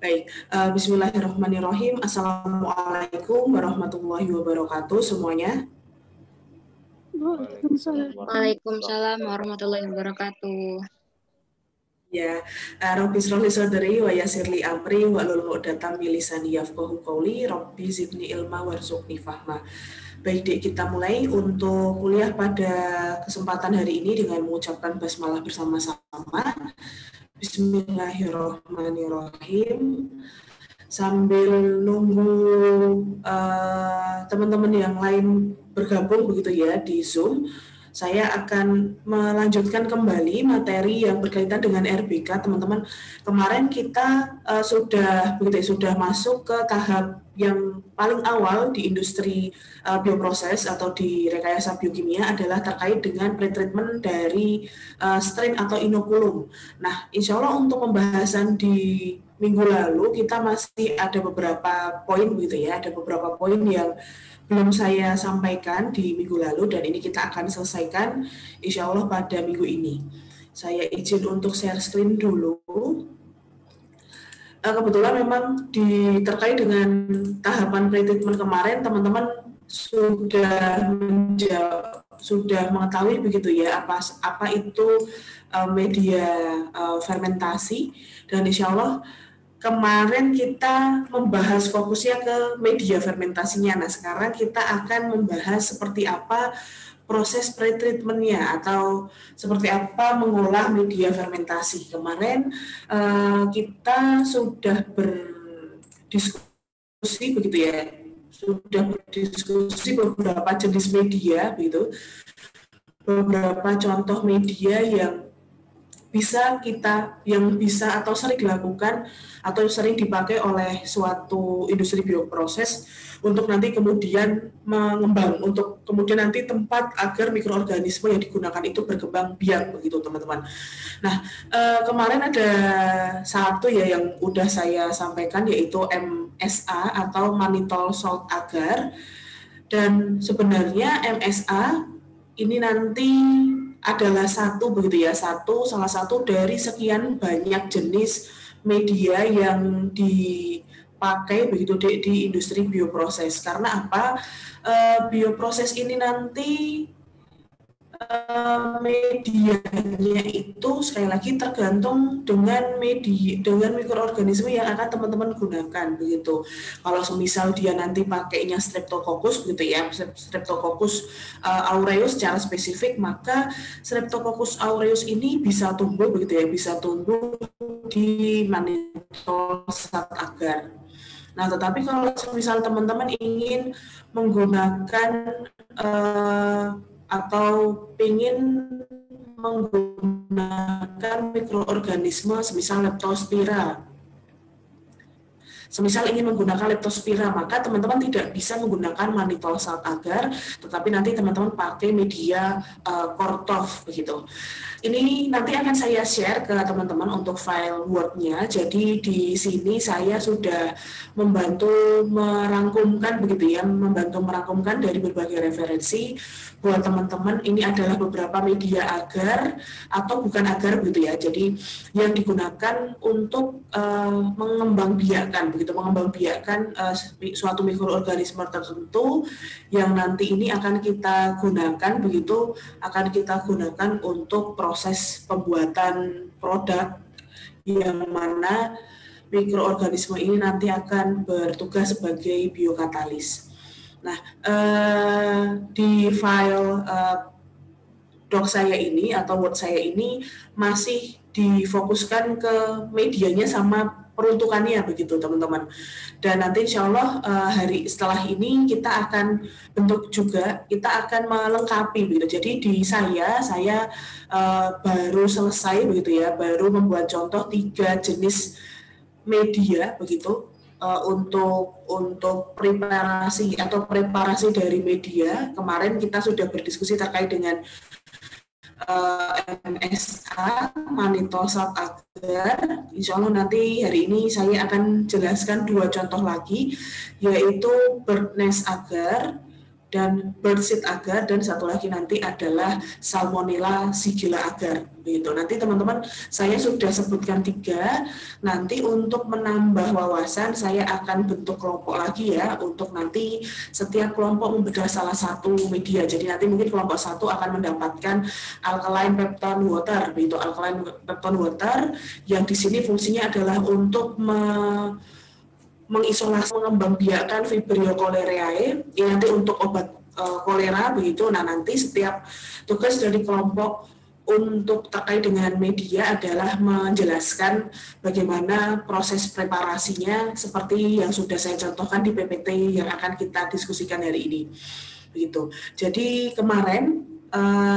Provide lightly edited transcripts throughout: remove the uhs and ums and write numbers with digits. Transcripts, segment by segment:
Baik, Bismillahirrahmanirrahim. Assalamualaikum warahmatullahi wabarakatuh semuanya. Waalaikumsalam. Waalaikumsalam warahmatullahi wabarakatuh. Ya, Rabbi shrah li sadri wa yassir li amri wahlul 'uqdatam min lisani yafqahu qawli, Rabbi zidni ilma warzuqni fahma. Baik, Dek, kita mulai untuk kuliah pada kesempatan hari ini dengan mengucapkan basmalah bersama-sama. Bismillahirrahmanirrahim. Sambil nunggu teman-teman yang lain bergabung begitu ya di Zoom, saya akan melanjutkan kembali materi yang berkaitan dengan RBK, teman-teman. Kemarin kita sudah masuk ke tahap yang paling awal di industri bioproses atau di rekayasa biokimia adalah terkait dengan pretreatment dari strain atau inokulum. Nah, insya Allah untuk pembahasan di minggu lalu kita masih ada beberapa poin begitu ya, ada beberapa poin yang belum saya sampaikan di minggu lalu dan ini kita akan selesaikan insya Allah pada minggu ini. Saya izin untuk share screen dulu. Kebetulan memang terkait dengan tahapan pretreatment kemarin teman-teman sudah mengetahui begitu ya apa itu media fermentasi, dan insya Allah kemarin kita membahas fokusnya ke media fermentasinya. Nah, sekarang kita akan membahas seperti apa proses pretreatment-nya atau seperti apa mengolah media fermentasi. Kemarin kita sudah berdiskusi begitu ya, beberapa jenis media begitu, beberapa contoh media yang bisa atau sering dilakukan atau sering dipakai oleh suatu industri bioproses untuk nanti kemudian mengembang, untuk kemudian nanti tempat agar mikroorganisme yang digunakan itu berkembang biak begitu teman-teman. Nah, kemarin ada satu ya yang udah saya sampaikan yaitu MSA atau mannitol salt agar, dan sebenarnya MSA ini nanti adalah salah satu dari sekian banyak jenis media yang dipakai begitu di industri bioproses. Karena apa? Bioproses ini nanti medianya itu sekali lagi tergantung dengan mikroorganisme yang akan teman-teman gunakan begitu. Kalau semisal dia nanti pakainya Streptococcus begitu ya, Streptococcus aureus secara spesifik, maka Streptococcus aureus ini bisa tumbuh begitu ya, bisa tumbuh di mannitol salt agar. Nah, tetapi kalau misal teman-teman ingin menggunakan atau ingin menggunakan mikroorganisme semisal Leptospira, maka teman-teman tidak bisa menggunakan mannitol salt agar, tetapi nanti teman-teman pakai media Kortov begitu. Ini nanti akan saya share ke teman-teman untuk file Word-nya. Jadi di sini saya sudah membantu merangkumkan dari berbagai referensi buat teman-teman. Ini adalah beberapa media agar atau bukan agar begitu ya. Jadi yang digunakan untuk mengembangbiakkan suatu mikroorganisme tertentu yang nanti ini akan kita gunakan untuk proses pembuatan produk yang mana mikroorganisme ini nanti akan bertugas sebagai biokatalis. Nah, di file doc saya ini atau Word saya ini masih difokuskan ke medianya sama peruntukannya begitu teman-teman. Dan nanti insya Allah setelah ini kita akan melengkapi begitu. Jadi di saya baru selesai begitu ya, baru membuat contoh 3 jenis media begitu untuk preparasi dari media. Kemarin kita sudah berdiskusi terkait dengan MSA, mannitol salt agar. Insya Allah nanti hari ini saya akan jelaskan 2 contoh lagi, yaitu Birdnest agar dan birdseed agar, dan satu lagi nanti adalah Salmonella sigilla agar. Begitu. Nanti teman-teman saya sudah sebutkan 3. Nanti untuk menambah wawasan saya akan bentuk kelompok lagi ya, untuk nanti setiap kelompok membedah salah satu media. Jadi nanti mungkin kelompok 1 akan mendapatkan alkaline peptone water, begitu, alkaline peptone water yang di sini fungsinya adalah untuk mengisolasi, mengembangbiakkan Vibrio cholerae, ya nanti untuk obat kolera begitu. Nah nanti setiap tugas dari kelompok untuk terkait dengan media adalah menjelaskan bagaimana proses preparasinya seperti yang sudah saya contohkan di PPT yang akan kita diskusikan hari ini. Begitu. Jadi kemarin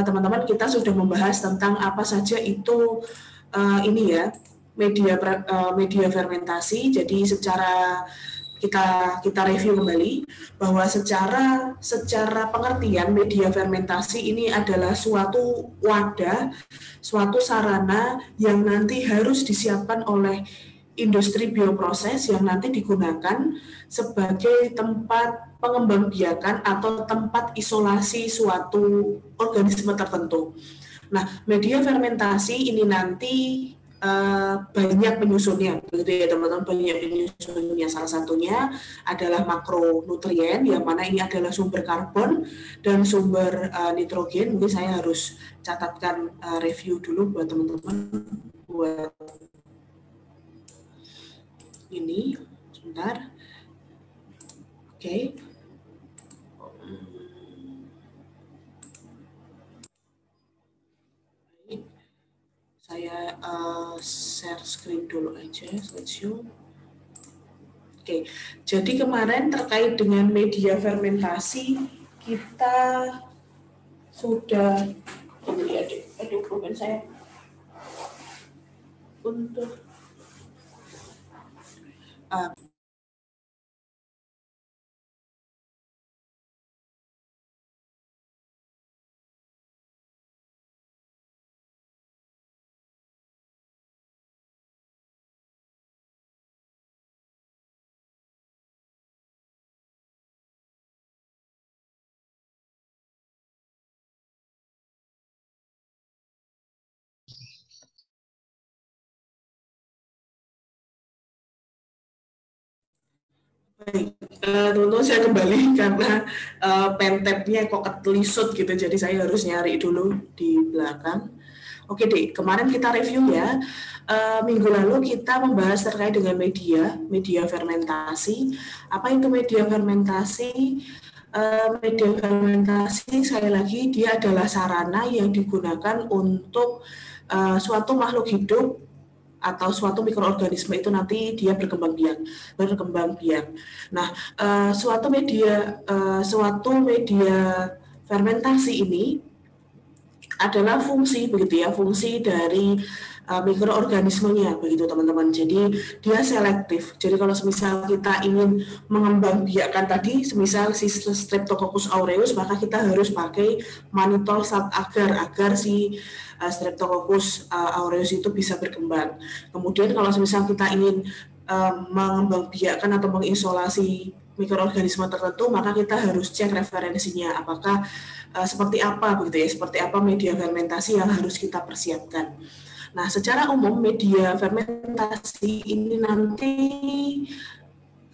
teman-teman kita sudah membahas tentang apa saja itu ini ya, media fermentasi. Jadi secara kita review kembali bahwa secara pengertian media fermentasi ini adalah suatu wadah, suatu sarana yang nanti harus disiapkan oleh industri bioproses yang nanti digunakan sebagai tempat pengembangbiakan atau tempat isolasi suatu organisme tertentu. Nah, media fermentasi ini nanti banyak penyusunnya, begitu ya teman-teman, banyak penyusunnya. Salah satunya adalah makronutrien, yang mana ini adalah sumber karbon dan sumber nitrogen. Mungkin saya harus catatkan review dulu buat teman-teman, buat ini, sebentar. Oke. Saya share screen dulu aja, slideshow. Oke, jadi kemarin terkait dengan media fermentasi kita sudah, dokumen saya untuk baik, teman-teman saya kembali karena pentabnya kok ketelisut gitu, jadi saya harus nyari dulu di belakang. Oke deh, kemarin kita review ya, minggu lalu kita membahas terkait dengan media fermentasi. Apa itu media fermentasi? Media fermentasi sekali lagi dia adalah sarana yang digunakan untuk suatu makhluk hidup atau suatu mikroorganisme itu nanti dia berkembang biak. Nah, suatu media fermentasi ini adalah fungsi, begitu ya, fungsi dari mikroorganismenya, begitu teman-teman. Jadi dia selektif. Jadi kalau semisal kita ingin mengembangbiakkan tadi, semisal si Streptococcus aureus, maka kita harus pakai mannitol salt agar si Streptococcus aureus itu bisa berkembang. Kemudian kalau semisal kita ingin mengembangbiakkan atau mengisolasi mikroorganisme tertentu, maka kita harus cek referensinya, apakah seperti apa, begitu ya, seperti apa media fermentasi yang harus kita persiapkan. Nah, secara umum media fermentasi ini nanti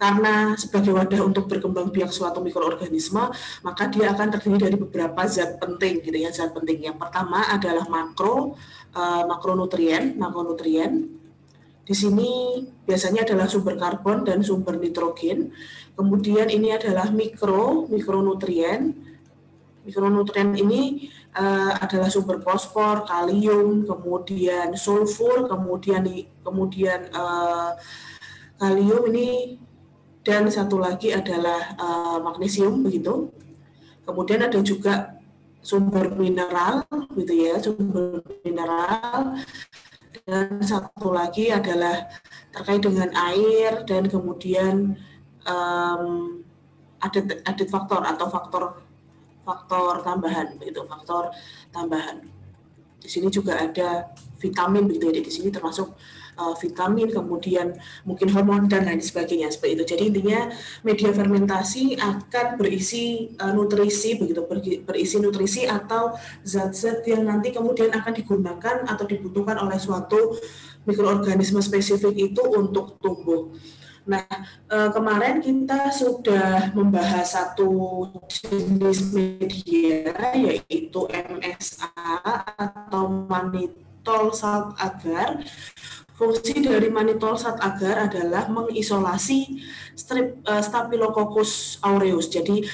karena sebagai wadah untuk berkembang biak suatu mikroorganisme, maka dia akan terdiri dari beberapa zat penting, gitu ya, zat penting. Yang pertama adalah makronutrien. Di sini biasanya adalah sumber karbon dan sumber nitrogen. Kemudian ini adalah mikronutrien. Mikronutrien ini adalah sumber fosfor, kalium, kemudian sulfur, kemudian kalium ini, dan satu lagi adalah magnesium, begitu. Kemudian ada juga sumber mineral, gitu ya, sumber mineral. Dan satu lagi adalah terkait dengan air, dan kemudian added faktor atau faktor tambahan, begitu, faktor tambahan. Di sini juga ada vitamin, begitu ya, di sini termasuk vitamin, kemudian mungkin hormon dan lain sebagainya seperti itu. Jadi intinya media fermentasi akan berisi nutrisi begitu, berisi nutrisi atau zat-zat yang nanti kemudian akan digunakan atau dibutuhkan oleh suatu mikroorganisme spesifik itu untuk tumbuh. Nah, kemarin kita sudah membahas satu jenis media yaitu MSA atau mannitol salt agar. Fungsi dari mannitol salt agar adalah mengisolasi Staphylococcus aureus. Jadi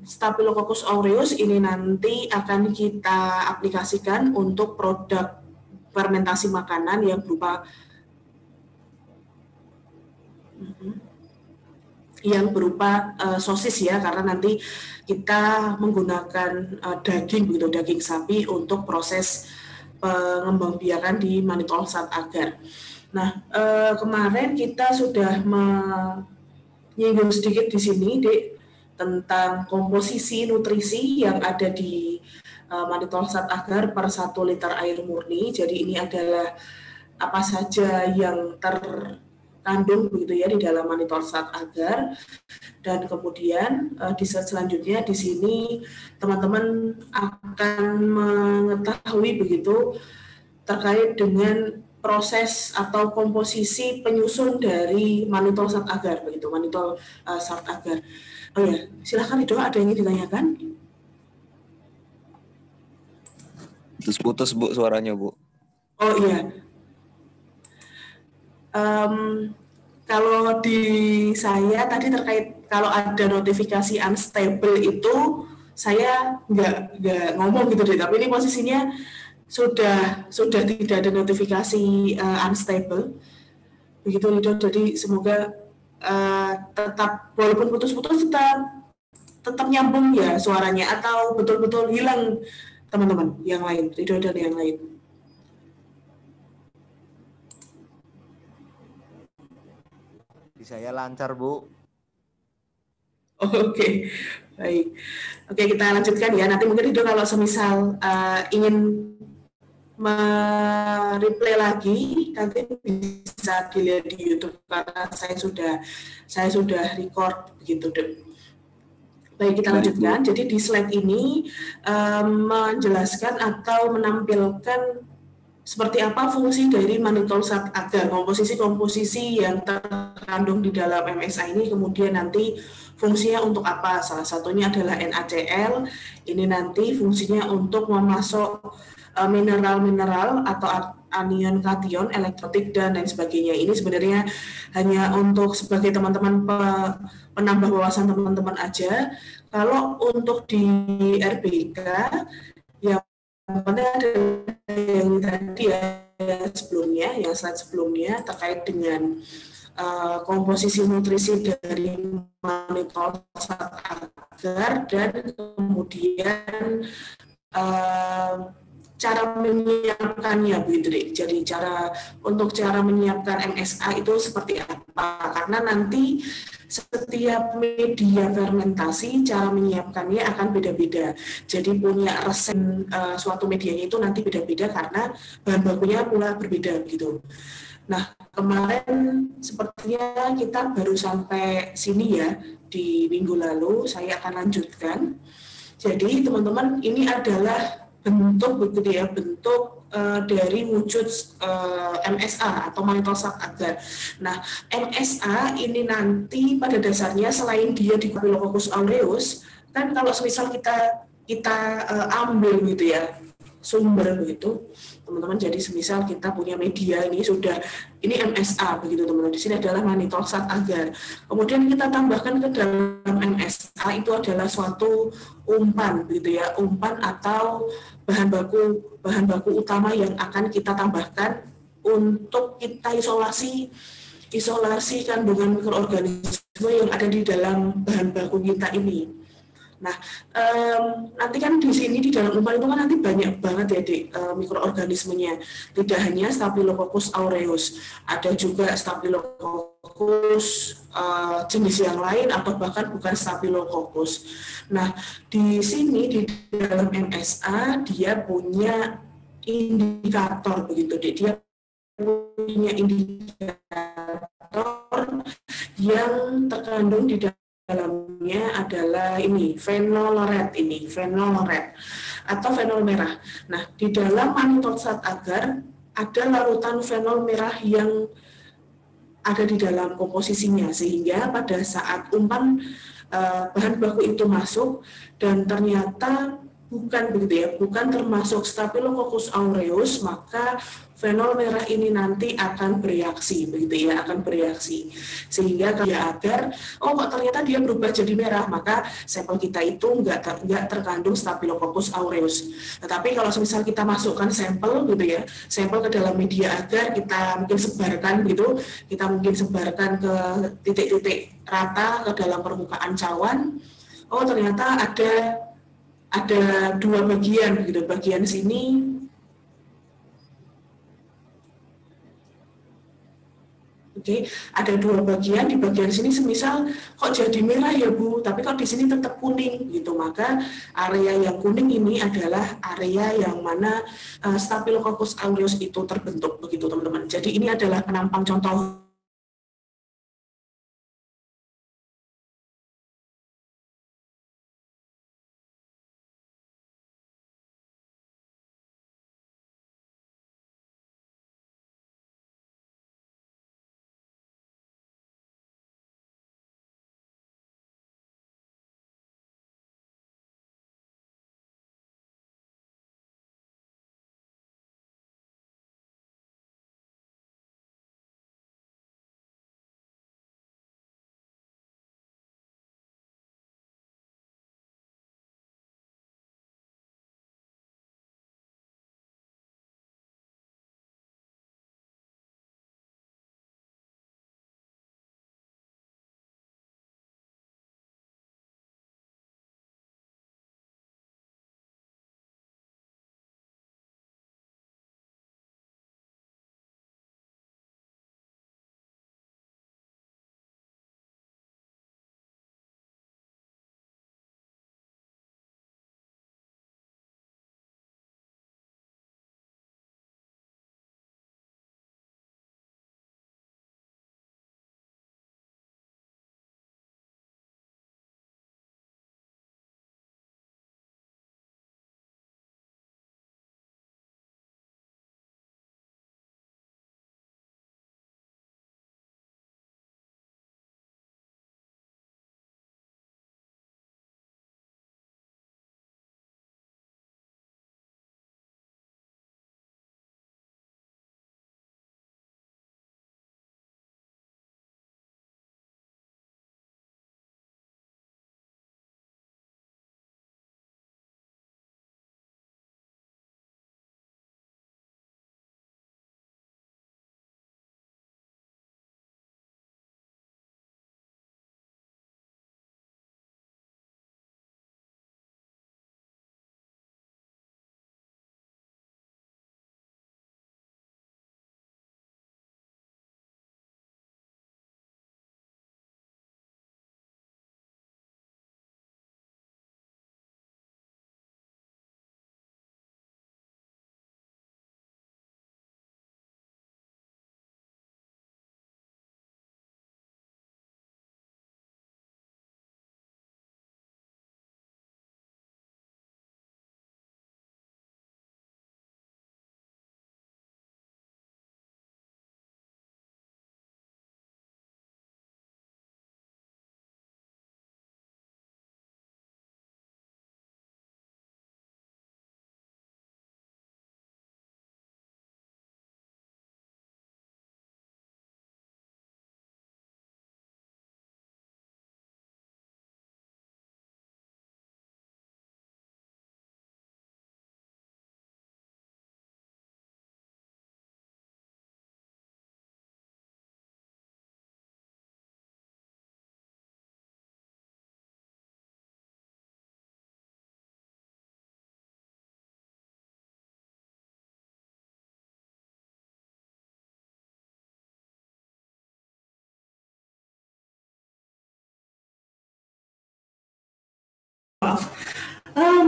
Staphylococcus aureus ini nanti akan kita aplikasikan untuk produk fermentasi makanan yang berupa sosis ya, karena nanti kita menggunakan daging begitu, daging sapi untuk proses pengembangbiakan di mannitol salt agar. Nah, kemarin kita sudah menyinggung sedikit di sini, Dek, tentang komposisi nutrisi yang ada di mannitol salt agar per 1 liter air murni. Jadi ini adalah apa saja yang terkandung begitu ya di dalam mannitol salt agar. Dan kemudian di slide selanjutnya di sini teman-teman akan mengetahui begitu terkait dengan proses atau komposisi penyusun dari mannitol salt agar begitu, mannitol salt agar. Oh ya, silakan itu ada yang ingin ditanyakan? Putus Bu suaranya Bu. Oh iya. Kalau di saya tadi terkait kalau ada notifikasi unstable itu saya nggak ngomong gitu deh, tapi ini posisinya sudah tidak ada notifikasi unstable begitu Rido. Jadi semoga tetap walaupun putus-putus tetap nyambung ya suaranya, atau betul-betul hilang teman-teman yang lain, Rido dan yang lain. Di saya lancar Bu. Oke, baik. Oke, kita lanjutkan ya. Nanti mungkin Rido kalau semisal ingin mereplay lagi nanti bisa dilihat di YouTube karena saya sudah record begitu deh. Baik, kita lanjutkan. Jadi di slide ini menjelaskan atau menampilkan seperti apa fungsi dari mannitol salt agar, komposisi yang terkandung di dalam MSA ini, kemudian nanti fungsinya untuk apa. Salah satunya adalah NaCl. Ini nanti fungsinya untuk memasok mineral-mineral atau anion, kation, elektrolit dan lain sebagainya. Ini sebenarnya hanya untuk sebagai teman-teman penambah wawasan teman-teman aja. Kalau untuk di RBK yang penting ada yang tadi ya sebelumnya, yang slide sebelumnya terkait dengan komposisi nutrisi dari mannitol salt agar dan kemudian cara menyiapkannya begitu deh. Jadi cara menyiapkan MSA itu seperti apa? Karena nanti setiap media fermentasi cara menyiapkannya akan beda-beda. Jadi punya resep suatu medianya itu nanti beda-beda karena bahan bakunya pula berbeda begitu. Nah, kemarin sepertinya kita baru sampai sini ya di minggu lalu. Saya akan lanjutkan. Jadi teman-teman, ini adalah bentuk begitu ya, bentuk dari wujud MSA atau mannitol salt agar. Nah, MSA ini nanti pada dasarnya selain dia di Staphylococcus aureus, kan kalau semisal kita ambil gitu ya sumber begitu, teman-teman. Jadi semisal kita punya media ini MSA begitu teman-teman. Di sini adalah mannitol salt agar. Kemudian kita tambahkan ke dalam MSA itu adalah suatu umpan begitu ya, umpan atau bahan baku utama yang akan kita tambahkan untuk kita isolasi kandungan mikroorganisme yang ada di dalam bahan baku kita ini. Nah, nanti kan di sini di dalam umpan itu kan nanti banyak banget ya mikroorganismenya. Tidak hanya Staphylococcus aureus, ada juga Staphylococcus jenis yang lain atau bahkan bukan Staphylococcus. Nah, di sini di dalam MSA dia punya indikator begitu, dia punya indikator yang terkandung di dalamnya adalah ini fenol red atau fenol merah. Nah, di dalam manitosat agar ada larutan fenol merah yang ada di dalam komposisinya, sehingga pada saat umpan bahan baku itu masuk dan ternyata bukan termasuk Staphylococcus aureus, maka fenol merah ini nanti akan bereaksi sehingga agar kok ternyata dia berubah jadi merah, maka sampel kita itu nggak terkandung Staphylococcus aureus. Tetapi kalau misal kita masukkan sampel ke dalam media agar kita mungkin sebarkan ke titik-titik rata ke dalam permukaan cawan, ternyata ada dua bagian bagian sini ada dua bagian. Di bagian sini semisal kok jadi merah ya Bu, tapi kok di sini tetap kuning maka area yang kuning ini adalah area yang mana Staphylococcus aureus itu terbentuk begitu teman-teman. Jadi ini adalah penampang contoh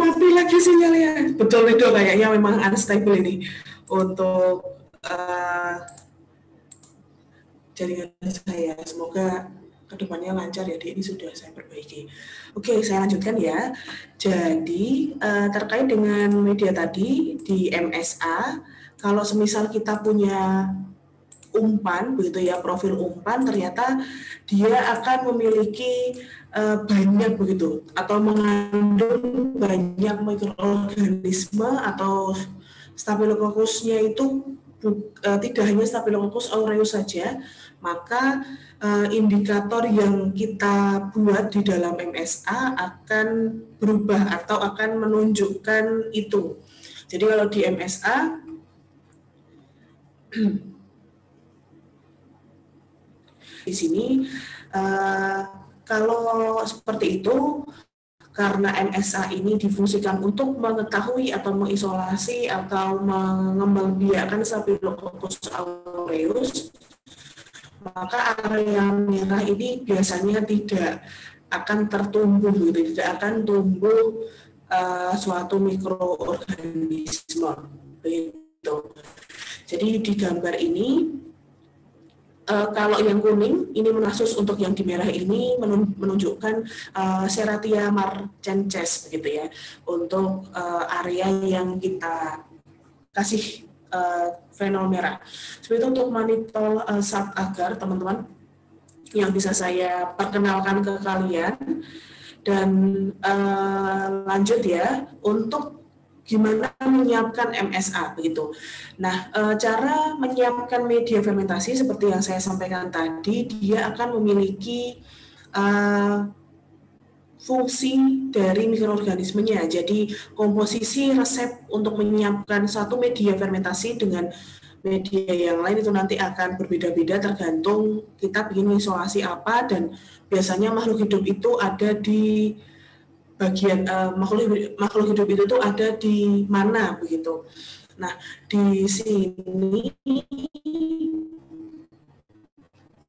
mati lagi sinyalnya. Betul itu kayaknya memang unstable ini untuk jaringan saya. Semoga kedepannya lancar ya, ini sudah saya perbaiki. Oke, saya lanjutkan ya. Jadi terkait dengan media tadi di MSA, kalau semisal kita punya umpan begitu ya, profil umpan, ternyata dia akan memiliki banyak begitu atau mengandung banyak mikroorganisme atau Staphylococcusnya itu tidak hanya Staphylococcus aureus saja, maka indikator yang kita buat di dalam MSA akan berubah atau akan menunjukkan itu. Jadi kalau di MSA di sini kalau seperti itu, karena MSA ini difungsikan untuk mengetahui atau mengisolasi atau mengembangbiakkan Staphylococcus aureus, maka area merah ini biasanya tidak akan tertumbuh, tidak akan tumbuh suatu mikroorganisme. Begitu. Jadi di gambar ini, kalau yang kuning ini menasus, untuk yang di merah ini menunjukkan Serratia marcescens begitu ya, untuk area yang kita kasih fenol merah. Seperti itu untuk manitol sat agar, teman-teman, yang bisa saya perkenalkan ke kalian. Dan lanjut ya, untuk gimana menyiapkan MSA begitu. Nah, cara menyiapkan media fermentasi seperti yang saya sampaikan tadi, dia akan memiliki fungsi dari mikroorganismenya. Jadi komposisi resep untuk menyiapkan satu media fermentasi dengan media yang lain itu nanti akan berbeda-beda tergantung kita ingin isolasi apa, dan biasanya makhluk hidup itu ada di bagian makhluk hidup itu tuh ada di mana begitu. Nah, di sini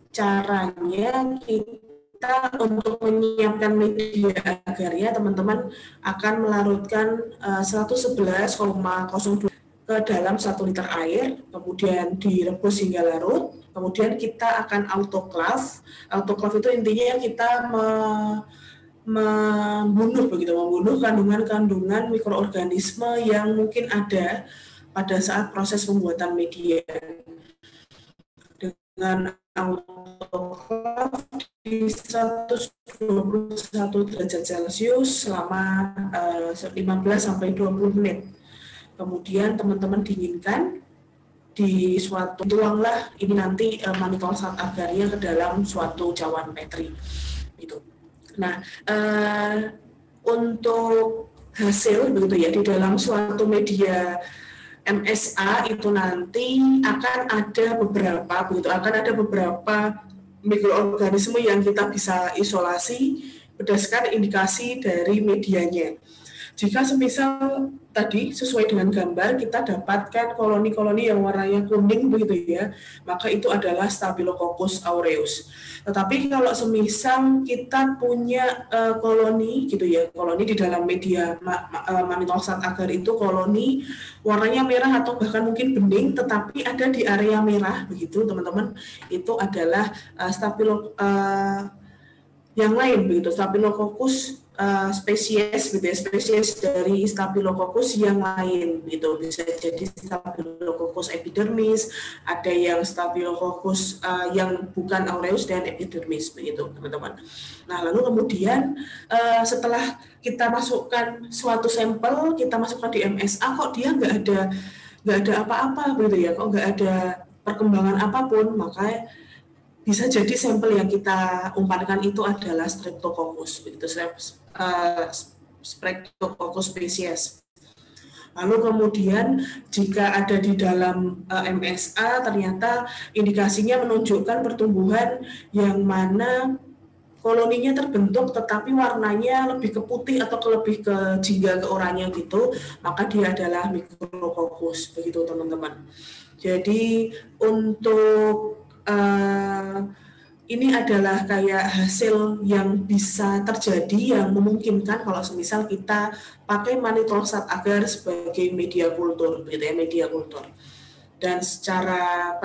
caranya kita untuk menyiapkan media agarnya, teman-teman akan melarutkan 111,02 ke dalam 1 liter air, kemudian direbus hingga larut, kemudian kita akan autoclave. Autoclave itu intinya kita membunuh kandungan-kandungan mikroorganisme yang mungkin ada pada saat proses pembuatan media. Dengan autoclave di 121 derajat Celcius selama 15-20 menit. Kemudian teman-teman dinginkan di suatu, tuanglah ini nanti manitol sat agarnya ke dalam suatu cawan petri. Itu. Nah, untuk hasil begitu ya, di dalam suatu media MSA itu nanti akan ada beberapa mikroorganisme yang kita bisa isolasi berdasarkan indikasi dari medianya. Jika semisal tadi sesuai dengan gambar kita dapatkan koloni-koloni yang warnanya kuning begitu ya, maka itu adalah Staphylococcus aureus. Tetapi kalau semisal kita punya koloni gitu ya, koloni di dalam media manitol sat agar itu koloni warnanya merah atau bahkan mungkin bening, tetapi ada di area merah begitu teman-teman, itu adalah yang lain begitu, Staphylococcus spesies gitu ya, spesies dari Staphylococcus yang lain gitu, bisa jadi Staphylococcus epidermis, ada yang Staphylococcus yang bukan aureus dan epidermis begitu teman-teman. Nah, lalu kemudian setelah kita masukkan suatu sampel, kita masukkan di MSA, kok dia nggak ada apa-apa gitu ya, kok nggak ada perkembangan apapun, maka bisa jadi sampel yang kita umpankan itu adalah Streptococcus, begitu, Streptococcus spesies. Lalu kemudian jika ada di dalam MSA, ternyata indikasinya menunjukkan pertumbuhan yang mana koloninya terbentuk tetapi warnanya lebih ke putih atau lebih ke jingga ke oranye gitu, maka dia adalah Micrococcus, begitu teman-teman. Jadi untuk ini adalah kayak hasil yang bisa terjadi, yang memungkinkan kalau semisal kita pakai manitol sat agar sebagai media kultur, gitu ya, media kultur. Dan secara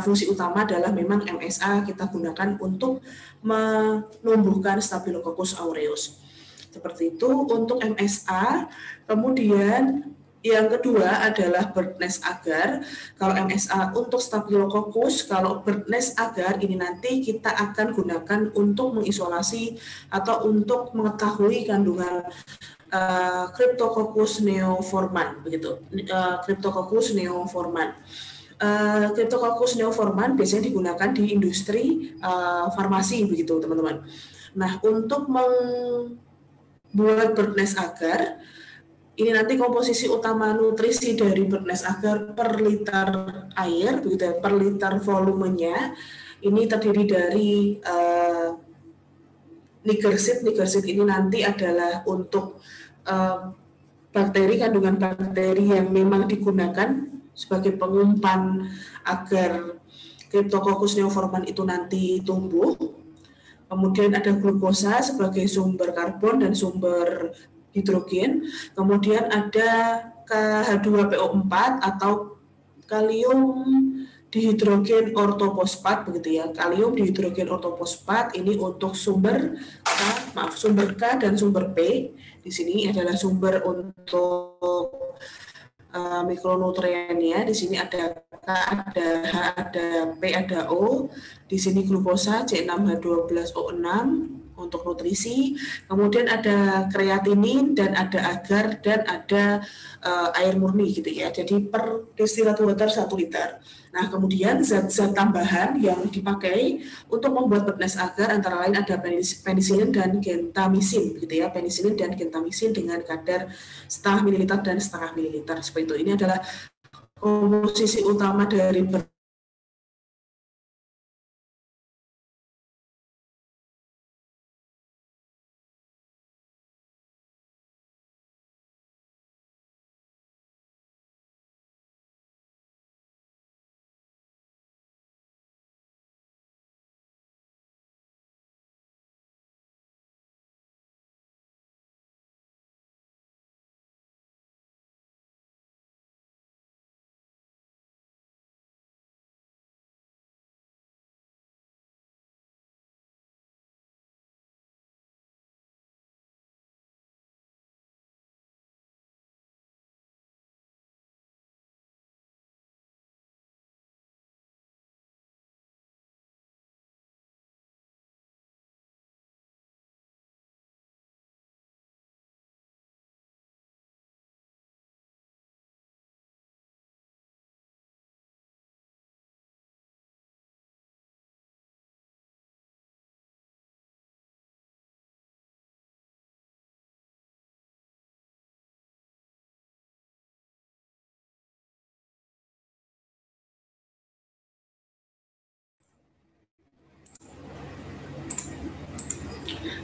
fungsi utama adalah memang MSA kita gunakan untuk menumbuhkan Staphylococcus aureus. Seperti itu untuk MSA. Kemudian yang kedua adalah bird nest agar. Kalau MSA untuk Staphylococcus, kalau bird nest agar ini nanti kita akan gunakan untuk mengisolasi atau untuk mengetahui kandungan Cryptococcus neoforman begitu. Cryptococcus neoforman. Cryptococcus neoforman biasanya digunakan di industri farmasi begitu, teman-teman. Nah, untuk membuat bird nest agar, ini nanti komposisi utama nutrisi dari bird nest agar per liter air begitu ya, per liter volumenya ini terdiri dari Nigersid. Nigersid ini nanti adalah untuk kandungan bakteri yang memang digunakan sebagai pengumpan agar Cryptococcus neoforman itu nanti tumbuh. Kemudian ada glukosa sebagai sumber karbon dan sumber hidrogen. Kemudian ada KH2PO4 atau kalium dihidrogen ortofosfat begitu ya. Kalium dihidrogen ortofosfat ini untuk sumber K dan sumber P. Di sini adalah sumber untuk mikronutriennya. Di sini ada K, ada H, ada P, ada O. Di sini glukosa C6H12O6 untuk nutrisi. Kemudian ada kreatinin dan ada agar dan ada air murni gitu ya. Jadi per distilled water 1 liter. Nah, kemudian zat-zat tambahan yang dipakai untuk membuat bird nest agar antara lain ada penisilin dan gentamisin gitu ya. Penisilin dan gentamisin dengan kadar setengah mililiter dan setengah mililiter seperti itu. Ini adalah komposisi utama dari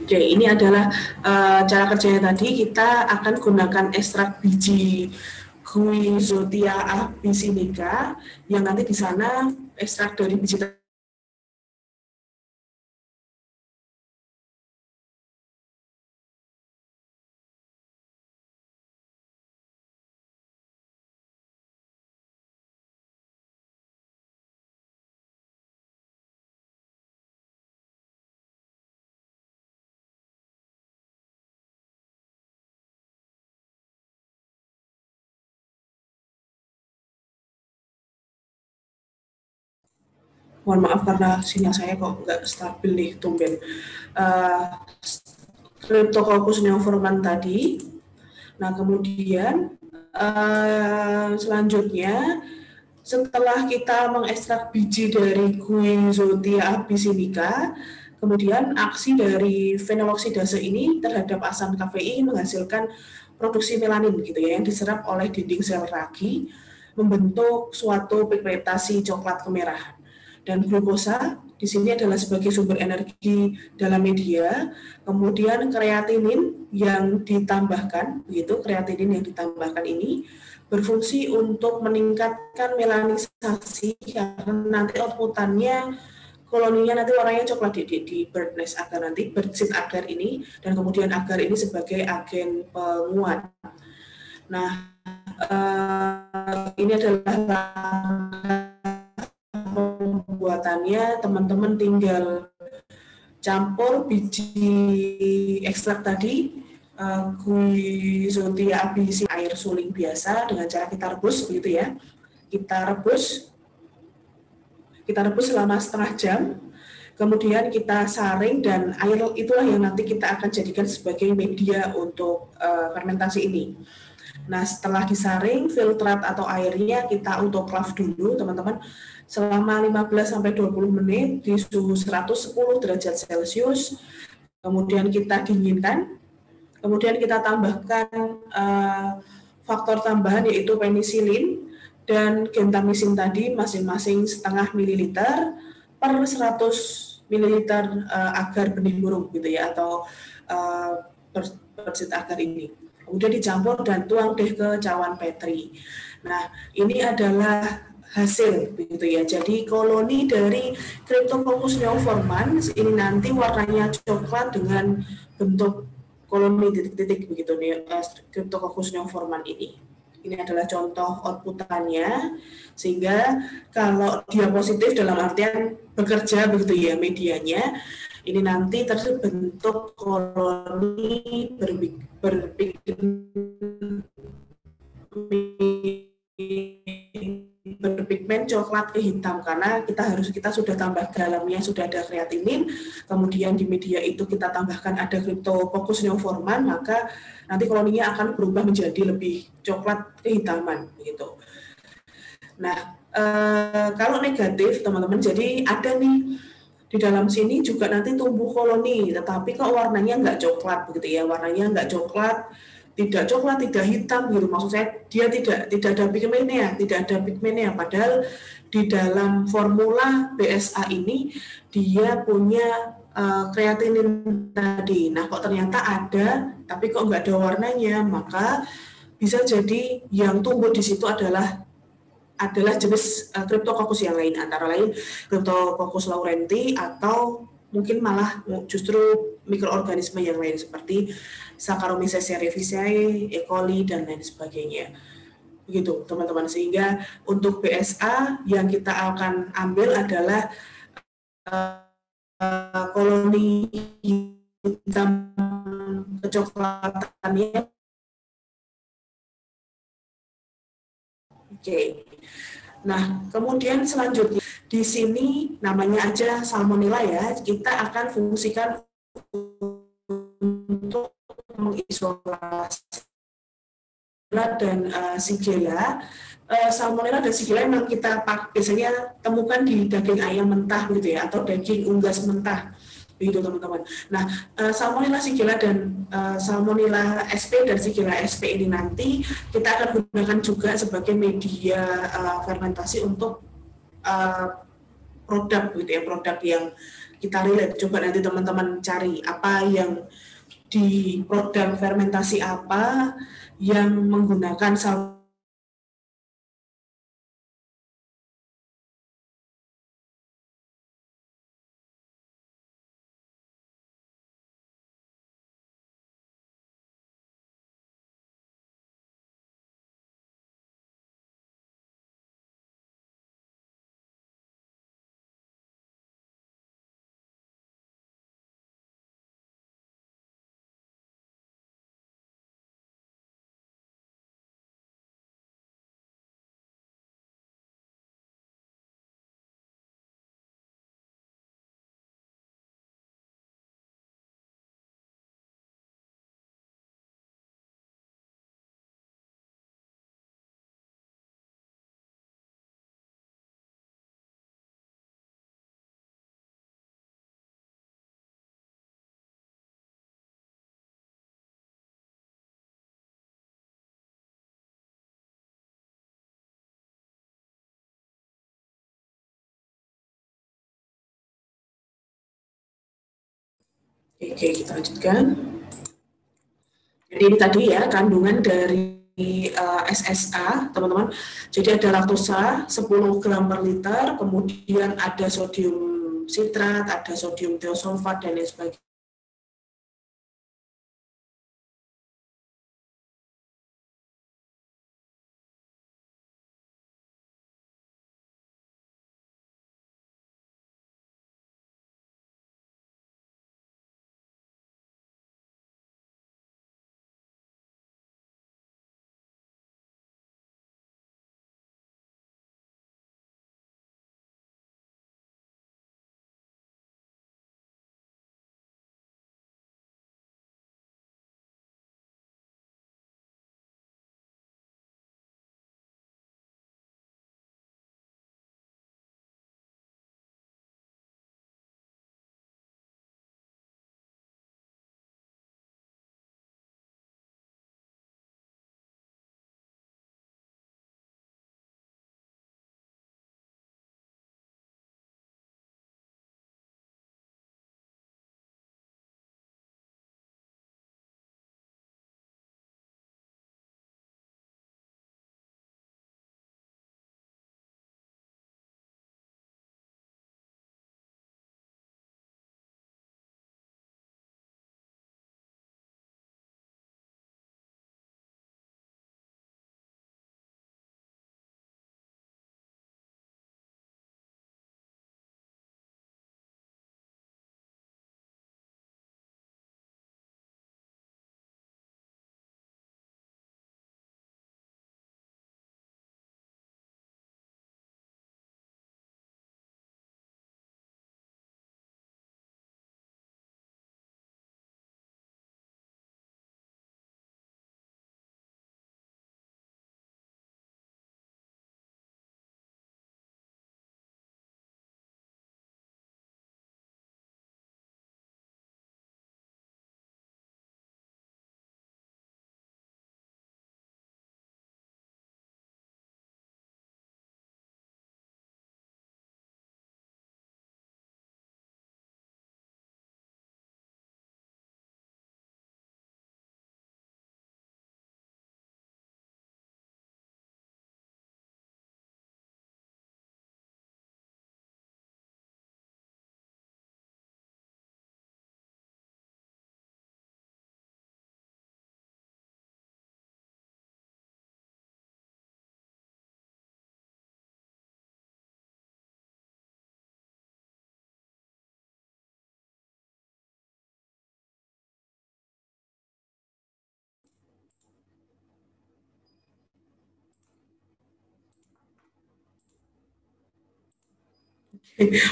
Oke, ini adalah cara kerjanya tadi. Kita akan gunakan ekstrak biji Guizotia abyssinica yang nanti di sana ekstrak dari biji mohon maaf karena sinyal saya kok nggak stabil nih, tumben. Cryptococcus neoforman tadi. Nah, kemudian selanjutnya setelah kita mengekstrak biji dari Guizotia abyssinica, kemudian aksi dari fenoloksidase ini terhadap asam kafein menghasilkan produksi melanin gitu ya, yang diserap oleh dinding sel ragi membentuk suatu pigmentasi coklat kemerahan. Dan glukosa di sini adalah sebagai sumber energi dalam media. Kemudian kreatinin yang ditambahkan, begitu, kreatinin yang ditambahkan ini berfungsi untuk meningkatkan melanisasi karena nanti outputannya koloninya nanti warnanya coklat di bird nest agar nanti bird seed agar ini, dan kemudian agar ini sebagai agen penguat. Nah, ini adalah pembuatannya. Teman-teman tinggal campur biji ekstrak tadi, Guizotia abisi air suling biasa dengan cara kita rebus begitu ya. Kita rebus selama setengah jam. Kemudian kita saring dan air itulah yang nanti kita akan jadikan sebagai media untuk fermentasi ini. Nah, setelah disaring, filtrat atau airnya kita autoclave dulu, teman-teman, selama 15-20 menit di suhu 110 derajat Celcius. Kemudian kita dinginkan. Kemudian kita tambahkan faktor tambahan yaitu penisilin dan gentamisin tadi masing-masing setengah mililiter per 100 mililiter agar benih burung gitu ya, atau persit agar ini. Kemudian dicampur dan tuang deh ke cawan Petri. Nah, ini adalah hasil begitu ya. Jadi koloni dari Cryptococcus neoformans ini nanti warnanya coklat dengan bentuk koloni titik-titik begitu nih, Cryptococcus neoformans ini. Ini adalah contoh outputannya, sehingga kalau dia positif dalam artian bekerja begitu ya medianya, ini nanti terbentuk koloni berpigmen coklat ke hitam karena kita sudah tambah galamnya, sudah ada kreatinin, kemudian di media itu kita tambahkan ada Cryptococcus neoformans, maka nanti koloninya akan berubah menjadi lebih coklat kehitaman gitu. Nah, kalau negatif teman-teman, jadi ada nih di dalam sini juga nanti tumbuh koloni, tetapi kok warnanya nggak coklat begitu ya, warnanya nggak coklat, tidak hitam gitu. Maksud saya dia tidak ada pigmennya, padahal di dalam formula BSA ini dia punya kreatinin tadi. Nah, kok ternyata ada, tapi kok nggak ada warnanya, maka bisa jadi yang tumbuh di situ adalah jenis Cryptococcus yang lain, antara lain Cryptococcus laurenti atau mungkin malah justru mikroorganisme yang lain seperti Saccharomyces cerevisiae, E. coli, dan lain sebagainya. Begitu teman-teman, sehingga untuk BSA yang kita akan ambil adalah koloni hitam kecoklatannya. Oke. Nah, kemudian selanjutnya di sini namanya aja salmonella ya. Kita akan fungsikan untuk mengisolasi dan Shigella. Salmonella dan Shigella memang kita biasanya temukan di daging ayam mentah gitu ya, atau daging unggas mentah begitu teman-teman. Nah, Salmonella Shigella dan Salmonella SP dan Shigella SP ini nanti kita akan gunakan juga sebagai media fermentasi untuk produk gitu ya, produk yang kita relate. Coba nanti teman-teman cari apa yang di produk fermentasi apa yang menggunakan Oke, kita lanjutkan. Jadi ini tadi ya kandungan dari SSA, teman-teman. Jadi ada laktosa 10 gram per liter, kemudian ada sodium sitrat, ada sodium thiosulfat, dan lain sebagainya.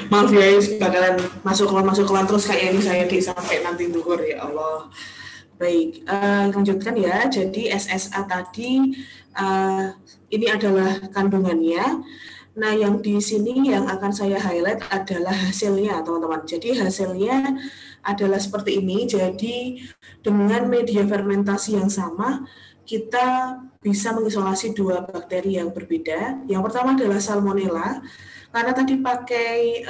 Maaf ya, bakalan masuk kelan terus kayak ini saya di sampai nanti duhur ya Allah. Baik, lanjutkan ya. Jadi SSA tadi ini adalah kandungannya. Nah, yang di sini yang akan saya highlight adalah hasilnya, teman-teman. Jadi hasilnya adalah seperti ini. Jadi dengan media fermentasi yang sama, kita bisa mengisolasi dua bakteri yang berbeda. Yang pertama adalah Salmonella. Karena tadi pakai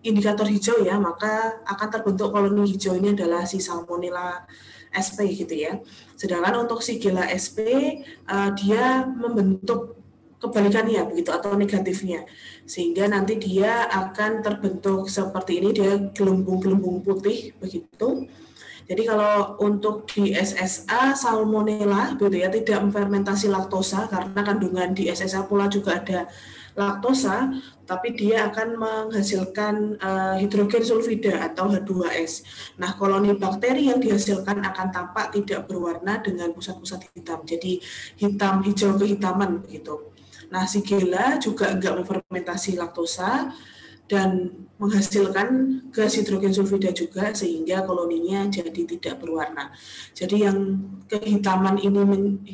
indikator hijau ya, maka akan terbentuk koloni hijau ini adalah si Salmonella sp gitu ya. Sedangkan untuk Shigella sp dia membentuk kebalikannya begitu atau negatifnya, sehingga nanti dia akan terbentuk seperti ini, dia gelembung-gelembung putih begitu. Jadi kalau untuk di SSA Salmonella gitu ya, tidak memfermentasi laktosa karena kandungan di SSA pula juga ada laktosa, tapi dia akan menghasilkan hidrogen sulfida atau H2S. Nah, koloni bakteri yang dihasilkan akan tampak tidak berwarna dengan pusat-pusat hitam. Jadi hitam hijau kehitaman begitu. Nah, Shigella juga enggak memfermentasi laktosa dan menghasilkan gas hidrogen sulfida juga, sehingga koloninya jadi tidak berwarna. Jadi yang kehitaman ini,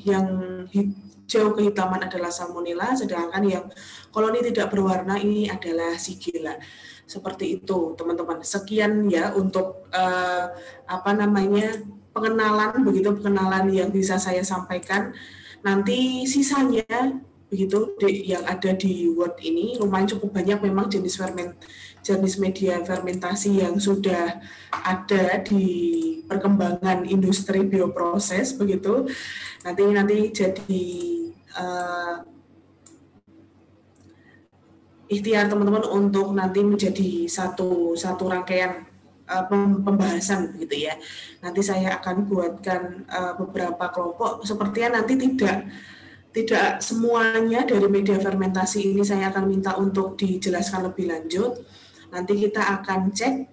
yang hijau kehitaman adalah Salmonella, sedangkan yang koloni tidak berwarna ini adalah Shigella. Seperti itu, teman-teman. Sekian ya untuk pengenalan yang bisa saya sampaikan. Nanti sisanya begitu yang ada di Word ini lumayan cukup banyak memang jenis media fermentasi yang sudah ada di perkembangan industri bioproses begitu. Nanti jadi ikhtiar teman-teman untuk nanti menjadi satu rangkaian pembahasan begitu ya. Nanti saya akan buatkan beberapa kelompok, sepertinya nanti tidak semuanya dari media fermentasi ini saya akan minta untuk dijelaskan lebih lanjut. Nanti kita akan cek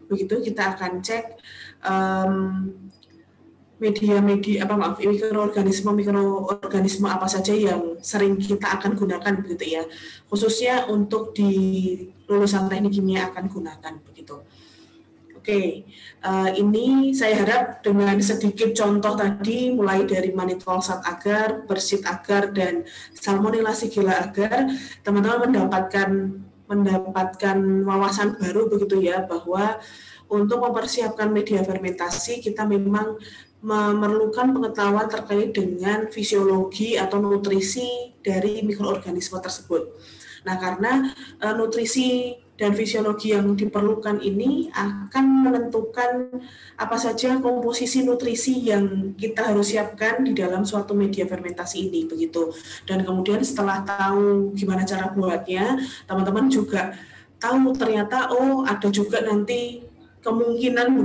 mikroorganisme apa saja yang sering kita akan gunakan begitu ya. Khususnya untuk di lulusan teknik kimia akan gunakan begitu. Oke, ini saya harap dengan sedikit contoh tadi, mulai dari mannitol sat agar, bersit agar, dan Salmonella Shigella agar, teman-teman mendapatkan wawasan baru begitu ya, bahwa untuk mempersiapkan media fermentasi kita memang memerlukan pengetahuan terkait dengan fisiologi atau nutrisi dari mikroorganisme tersebut. Nah, karena nutrisi dan fisiologi yang diperlukan ini akan menentukan apa saja komposisi nutrisi yang kita harus siapkan di dalam suatu media fermentasi ini begitu. Dan kemudian setelah tahu gimana cara buatnya, teman-teman juga tahu ternyata ada juga nanti kemungkinan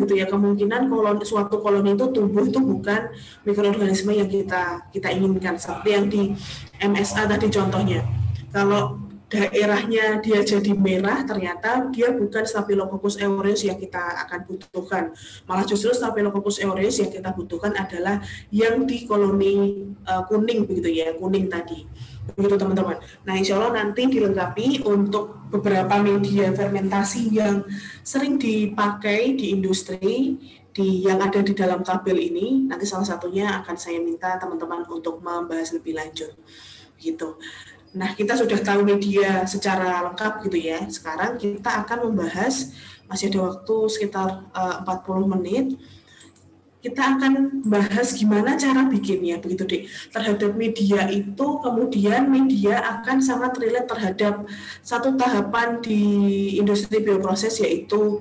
suatu koloni itu tumbuh itu bukan mikroorganisme yang kita inginkan, seperti yang di MSA tadi contohnya. Kalau daerahnya dia jadi merah, ternyata dia bukan Staphylococcus aureus yang kita akan butuhkan. Malah justru Staphylococcus aureus yang kita butuhkan adalah yang di koloni kuning begitu ya, kuning tadi. Begitu teman-teman. Nah, insya Allah nanti dilengkapi untuk beberapa media fermentasi yang sering dipakai di industri yang ada di dalam tabel ini. Nanti salah satunya akan saya minta teman-teman untuk membahas lebih lanjut. Gitu. Nah, kita sudah tahu media secara lengkap gitu ya. Sekarang kita akan membahas, masih ada waktu sekitar 40 menit. Kita akan bahas gimana cara bikinnya, begitu deh. Terhadap media itu, kemudian media akan sangat relate terhadap satu tahapan di industri bioproses, yaitu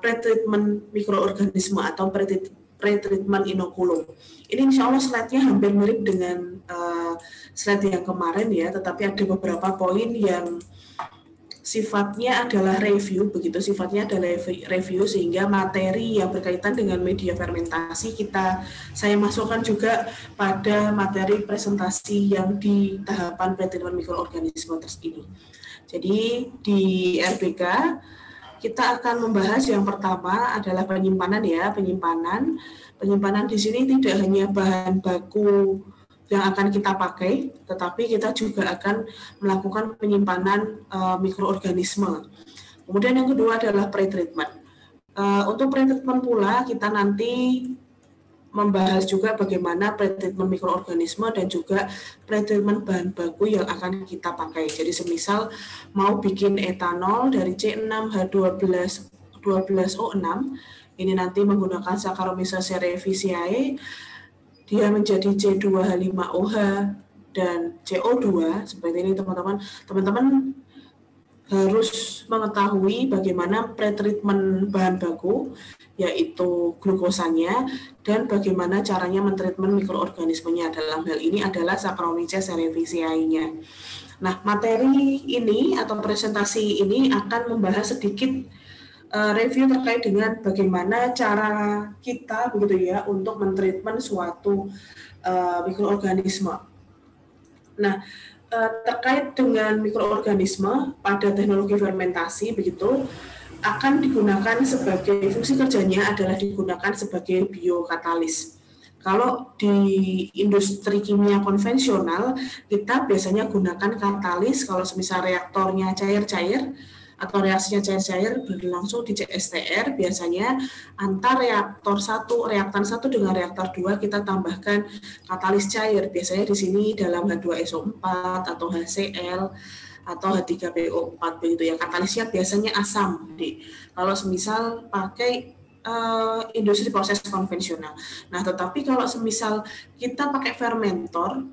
pretreatment mikroorganisme atau pretreatment inokulum. Ini insya Allah slide-nya hampir mirip dengan slide yang kemarin ya, tetapi ada beberapa poin yang sifatnya adalah review, sehingga materi yang berkaitan dengan media fermentasi saya masukkan juga pada materi presentasi yang di tahapan pretreatment mikroorganisme ini. Jadi di RBK kita akan membahas yang pertama adalah penyimpanan ya, penyimpanan di sini tidak hanya bahan baku yang akan kita pakai, tetapi kita juga akan melakukan penyimpanan mikroorganisme. Kemudian yang kedua adalah pre-treatment. Untuk pre-treatment pula kita nanti membahas juga bagaimana pre-treatment mikroorganisme dan juga pre-treatment bahan baku yang akan kita pakai. Jadi semisal mau bikin etanol dari C6H12O6, ini nanti menggunakan Saccharomyces cerevisiae, dia menjadi C2H5OH dan CO2, seperti ini teman-teman. Teman-teman harus mengetahui bagaimana pretreatment bahan baku, yaitu glukosanya, dan bagaimana caranya mentreatment mikroorganismenya. Dalam hal ini adalah Saccharomyces cerevisiae-nya. Nah, materi ini atau presentasi ini akan membahas sedikit review terkait dengan bagaimana cara kita begitu ya untuk mentreatment suatu mikroorganisme. Nah, terkait dengan mikroorganisme pada teknologi fermentasi begitu akan digunakan sebagai fungsi kerjanya adalah digunakan sebagai biokatalis. Kalau di industri kimia konvensional kita biasanya gunakan katalis kalau semisal reaktornya cair-cair atau reaksinya cair-cair berlangsung di CSTR, biasanya antar reaktan 1 dengan reaktor 2 kita tambahkan katalis cair. Biasanya di sini dalam H2SO4 atau HCl atau H3PO4 begitu ya. Katalisnya biasanya asam. Jadi, kalau semisal pakai industri proses konvensional. Nah, tetapi kalau semisal kita pakai fermentor,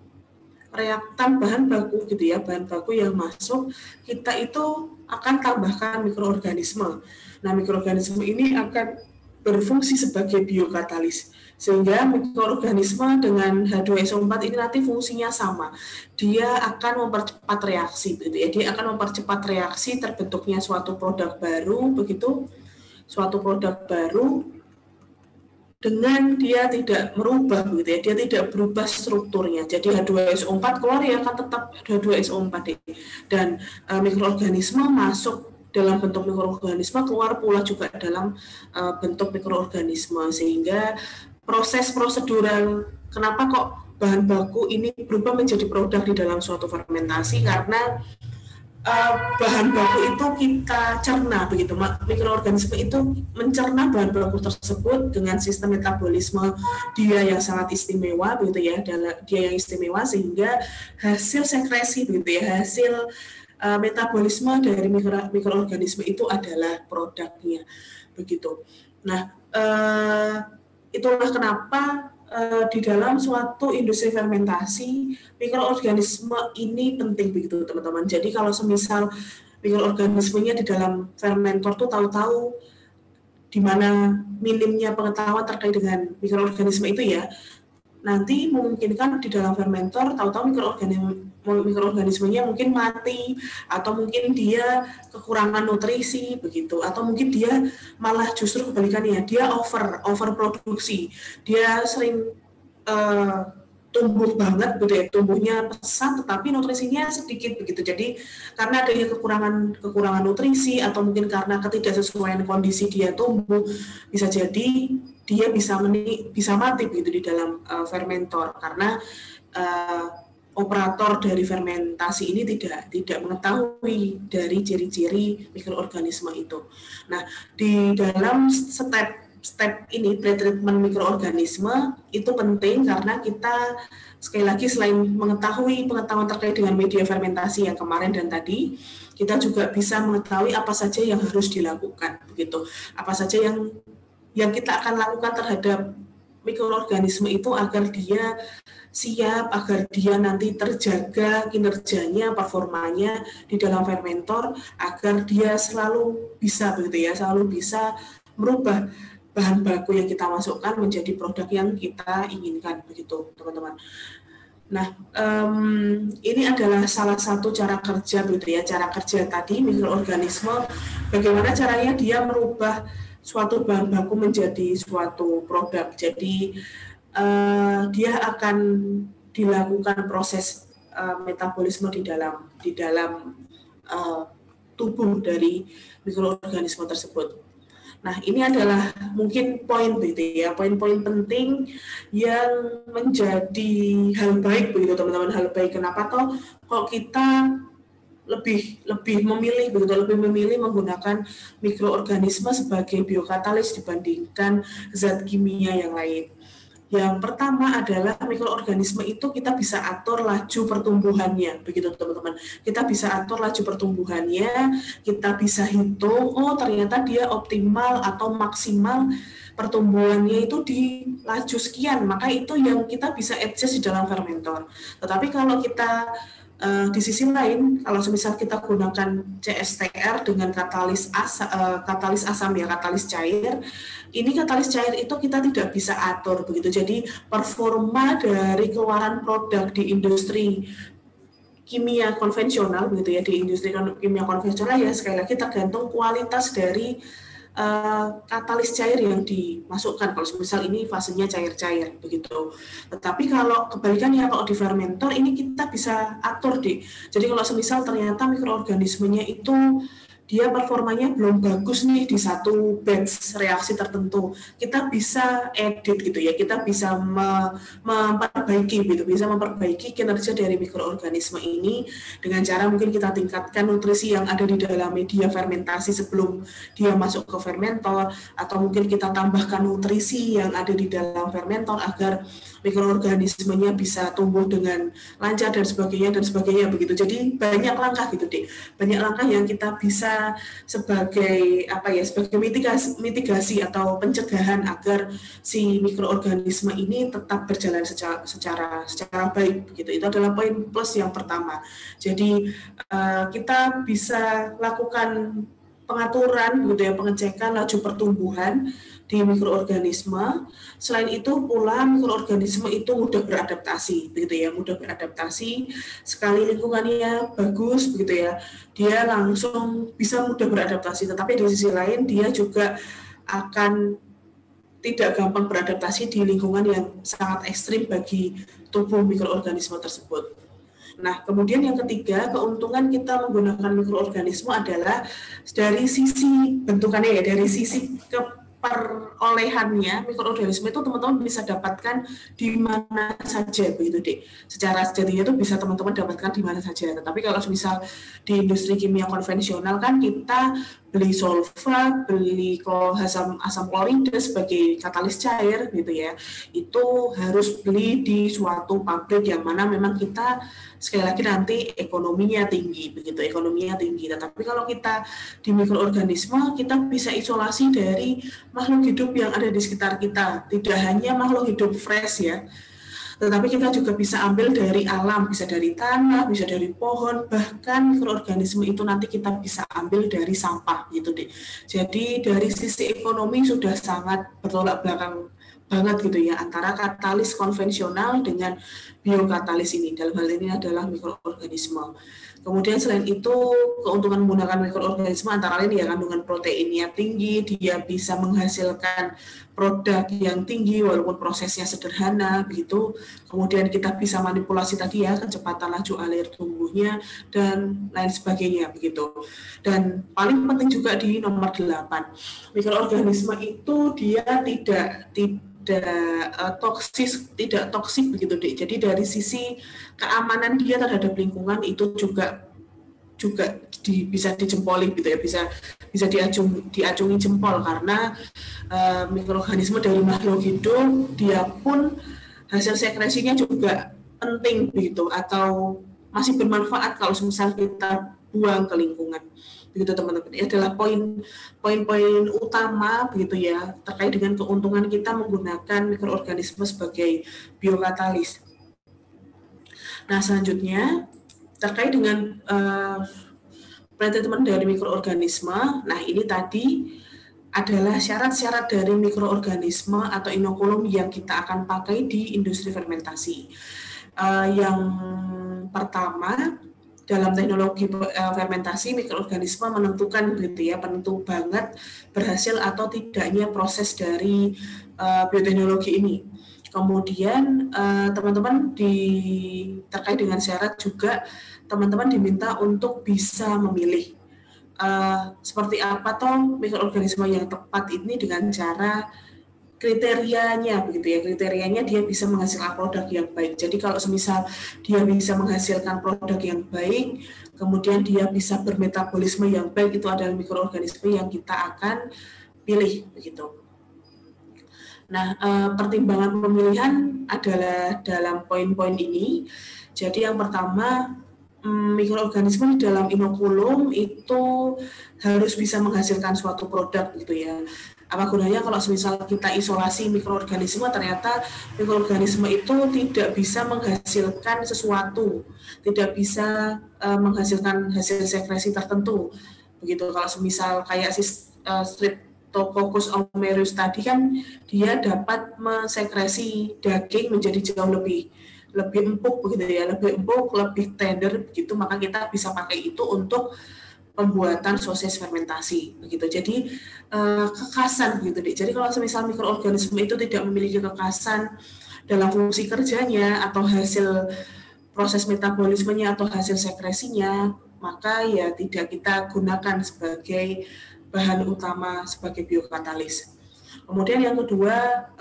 reaktan bahan baku gitu ya, bahan baku yang masuk, kita itu akan tambahkan mikroorganisme. Nah, mikroorganisme ini akan berfungsi sebagai biokatalis. Sehingga mikroorganisme dengan H2SO4 ini nanti fungsinya sama. Dia akan mempercepat reaksi gitu ya. Dia akan mempercepat reaksi terbentuknya suatu produk baru begitu. Suatu produk baru dengan dia tidak merubah gitu ya, dia tidak berubah strukturnya. Jadi H2SO4 keluar ya akan tetap H2SO4 dan mikroorganisme masuk dalam bentuk mikroorganisme, keluar pula juga dalam bentuk mikroorganisme, sehingga proses prosedural kenapa kok bahan baku ini berubah menjadi produk di dalam suatu fermentasi, karena bahan baku itu kita cerna begitu, mikroorganisme itu mencerna bahan baku tersebut dengan sistem metabolisme dia yang sangat istimewa begitu ya, dia yang istimewa sehingga hasil sekresi begitu ya, hasil metabolisme dari mikroorganisme itu adalah produknya begitu. Nah, itulah kenapa di dalam suatu industri fermentasi mikroorganisme ini penting begitu teman-teman. Jadi kalau semisal mikroorganismenya di dalam fermentor tuh tahu-tahu di mana minimnya pengetahuan terkait dengan mikroorganisme itu ya, nanti memungkinkan di dalam fermentor tahu-tahu mikroorganismenya mungkin mati, atau mungkin dia kekurangan nutrisi begitu, atau mungkin dia malah justru kebalikannya, dia overproduksi, dia sering tumbuh banget gitu ya, tumbuhnya pesat tetapi nutrisinya sedikit begitu. Jadi karena adanya kekurangan nutrisi atau mungkin karena ketidaksesuaian kondisi dia tumbuh, bisa jadi dia bisa mati begitu di dalam fermentor, karena operator dari fermentasi ini tidak mengetahui dari ciri-ciri mikroorganisme itu. Nah, di dalam step ini pretreatment mikroorganisme itu penting karena kita sekali lagi selain mengetahui pengetahuan terkait dengan media fermentasi yang kemarin dan tadi, kita juga bisa mengetahui apa saja yang harus dilakukan begitu. Apa saja yang kita akan lakukan terhadap mikroorganisme itu agar dia siap, agar dia nanti terjaga kinerjanya, performanya di dalam fermentor, agar dia selalu bisa begitu ya, selalu bisa merubah bahan baku yang kita masukkan menjadi produk yang kita inginkan begitu teman-teman. Nah, ini adalah salah satu cara kerja begitu ya, cara kerja tadi mikroorganisme, bagaimana caranya dia merubah suatu bahan baku menjadi suatu produk. Jadi dia akan dilakukan proses metabolisme di dalam tubuh dari mikroorganisme tersebut. Nah, ini adalah mungkin poin begitu ya, poin-poin penting yang menjadi hal baik begitu teman-teman, hal baik. Kenapa toh kok kita lebih memilih menggunakan mikroorganisme sebagai biokatalis dibandingkan zat kimia yang lain. Yang pertama adalah mikroorganisme itu kita bisa atur laju pertumbuhannya, begitu teman-teman. Kita bisa atur laju pertumbuhannya, kita bisa hitung, oh ternyata dia optimal atau maksimal pertumbuhannya itu di laju sekian, maka itu yang kita bisa adjust di dalam fermentor. Tetapi kalau kita di sisi lain, kalau semisal kita gunakan CSTR dengan katalis asam ya, katalis cair, ini katalis cair itu kita tidak bisa atur begitu. Jadi performa dari keluaran produk di industri kimia konvensional begitu ya, di industri kimia konvensional ya sekali lagi tergantung kualitas dari katalis cair yang dimasukkan. Kalau misal ini fasenya cair-cair begitu. Tetapi kalau kebalikannya, kalau di fermentor ini kita bisa atur deh. Jadi kalau semisal ternyata mikroorganismenya itu dia performanya belum bagus nih di satu batch reaksi tertentu, kita bisa edit gitu ya, kita bisa memperbaiki gitu, bisa memperbaiki kinerja dari mikroorganisme ini dengan cara mungkin kita tingkatkan nutrisi yang ada di dalam media fermentasi sebelum dia masuk ke fermentor, atau mungkin kita tambahkan nutrisi yang ada di dalam fermentor agar mikroorganismenya bisa tumbuh dengan lancar dan sebagainya begitu. Jadi banyak langkah gitu deh, banyak langkah yang kita bisa sebagai sebagai mitigasi atau pencegahan agar si mikroorganisme ini tetap berjalan secara baik begitu. Itu adalah poin plus yang pertama. Jadi kita bisa lakukan pengaturan gitu ya, pengecekan laju pertumbuhan di mikroorganisme. Selain itu pula mikroorganisme itu mudah beradaptasi begitu ya, mudah beradaptasi. Sekali lingkungannya bagus begitu ya, dia langsung bisa mudah beradaptasi. Tetapi di sisi lain dia juga akan tidak gampang beradaptasi di lingkungan yang sangat ekstrim bagi tubuh mikroorganisme tersebut. Nah, kemudian yang ketiga, keuntungan kita menggunakan mikroorganisme adalah dari sisi bentukannya ya, dari sisi perolehannya. Mikroorganisme itu teman-teman bisa dapatkan di mana saja begitu deh. Secara sejatinya itu bisa teman-teman dapatkan di mana saja. Tetapi kalau misal di industri kimia konvensional kan kita beli sulfa, beli asam klorida sebagai katalis cair gitu ya. Itu harus beli di suatu pabrik yang mana memang kita sekali lagi nanti ekonominya tinggi begitu, ekonominya tinggi. Tetapi kalau kita di mikroorganisme kita bisa isolasi dari makhluk hidup yang ada di sekitar kita. Tidak hanya makhluk hidup fresh ya, tetapi kita juga bisa ambil dari alam, bisa dari tanah, bisa dari pohon, bahkan mikroorganisme itu nanti kita bisa ambil dari sampah gitu deh. Jadi dari sisi ekonomi sudah sangat bertolak belakang banget gitu ya antara katalis konvensional dengan biokatalis ini. Dalam hal ini adalah mikroorganisme. Kemudian selain itu keuntungan menggunakan mikroorganisme antara lain ya kandungan proteinnya tinggi, dia bisa menghasilkan produk yang tinggi walaupun prosesnya sederhana begitu. Kemudian kita bisa manipulasi tadi ya kecepatan laju alir tumbuhnya dan lain sebagainya begitu. Dan paling penting juga di nomor 8, mikroorganisme itu dia tidak toksik begitu deh. Jadi dari sisi keamanan dia terhadap lingkungan itu juga bisa dijempoli gitu ya, bisa diacungi jempol karena mikroorganisme dari makhluk hidup dia pun hasil sekresinya juga penting begitu atau masih bermanfaat kalau misal kita buang ke lingkungan. Begitu teman-teman. Ini adalah poin-poin utama begitu ya terkait dengan keuntungan kita menggunakan mikroorganisme sebagai biokatalis. Nah, selanjutnya terkait dengan treatment dari mikroorganisme. Nah, ini tadi adalah syarat-syarat dari mikroorganisme atau inokulum yang kita akan pakai di industri fermentasi. Yang pertama, dalam teknologi fermentasi, mikroorganisme menentukan gitu ya, penentu banget berhasil atau tidaknya proses dari bioteknologi ini. Kemudian teman-teman terkait dengan syarat juga teman-teman diminta untuk bisa memilih seperti apa toh mikroorganisme yang tepat ini dengan cara kriterianya begitu ya, kriterianya dia bisa menghasilkan produk yang baik. Jadi kalau semisal dia bisa menghasilkan produk yang baik, kemudian dia bisa bermetabolisme yang baik, itu adalah mikroorganisme yang kita akan pilih begitu. Nah, pertimbangan pemilihan adalah dalam poin-poin ini. Jadi yang pertama, mikroorganisme di dalam inokulum itu harus bisa menghasilkan suatu produk gitu ya. Apa gunanya kalau misal kita isolasi mikroorganisme, ternyata mikroorganisme itu tidak bisa menghasilkan sesuatu, tidak bisa menghasilkan hasil sekresi tertentu. Begitu kalau misal kayak Streptococcus aureus tadi kan dia dapat mensekresi daging menjadi jauh lebih empuk begitu ya, lebih empuk, lebih tender begitu, maka kita bisa pakai itu untuk pembuatan sosis fermentasi begitu. Jadi kekasan begitu deh. Jadi kalau semisal mikroorganisme itu tidak memiliki kekasan dalam fungsi kerjanya atau hasil proses metabolismenya atau hasil sekresinya, maka ya tidak kita gunakan sebagai bahan utama sebagai biokatalis. Kemudian yang kedua,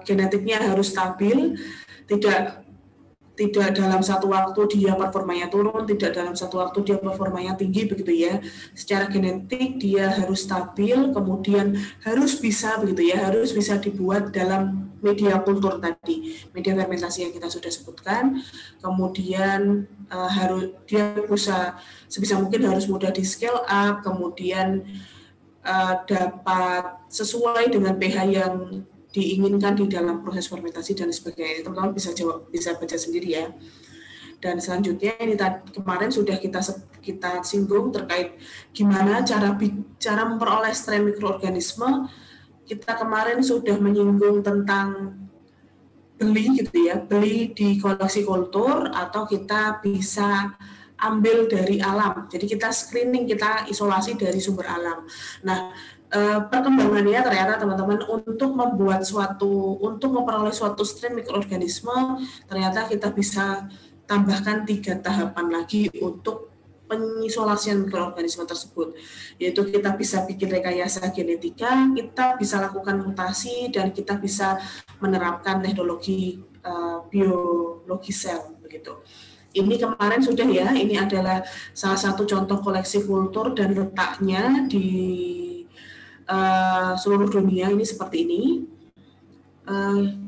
genetiknya harus stabil, tidak dalam satu waktu dia performanya turun, tidak dalam satu waktu dia performanya tinggi begitu ya. Secara genetik dia harus stabil, kemudian harus bisa begitu ya, harus bisa dibuat dalam media kultur tadi, media fermentasi yang kita sudah sebutkan. Kemudian dia bisa sebisa mungkin harus mudah di scale up, kemudian dapat sesuai dengan pH yang diinginkan di dalam proses fermentasi dan sebagainya. Teman-teman bisa baca sendiri ya. Dan selanjutnya ini kemarin sudah kita singgung terkait gimana cara memperoleh strain mikroorganisme. Kita kemarin sudah menyinggung tentang beli gitu ya, beli di koleksi kultur atau kita bisa ambil dari alam. Jadi kita screening, kita isolasi dari sumber alam. Nah, perkembangannya ternyata teman-teman untuk memperoleh suatu strain mikroorganisme, ternyata kita bisa tambahkan 3 tahapan lagi untuk pengisolasian mikroorganisme tersebut, yaitu kita bisa bikin rekayasa genetika, kita bisa lakukan mutasi, dan kita bisa menerapkan teknologi biologi sel begitu. Ini kemarin sudah ya, ini adalah salah satu contoh koleksi kultur dan letaknya di seluruh dunia ini seperti ini.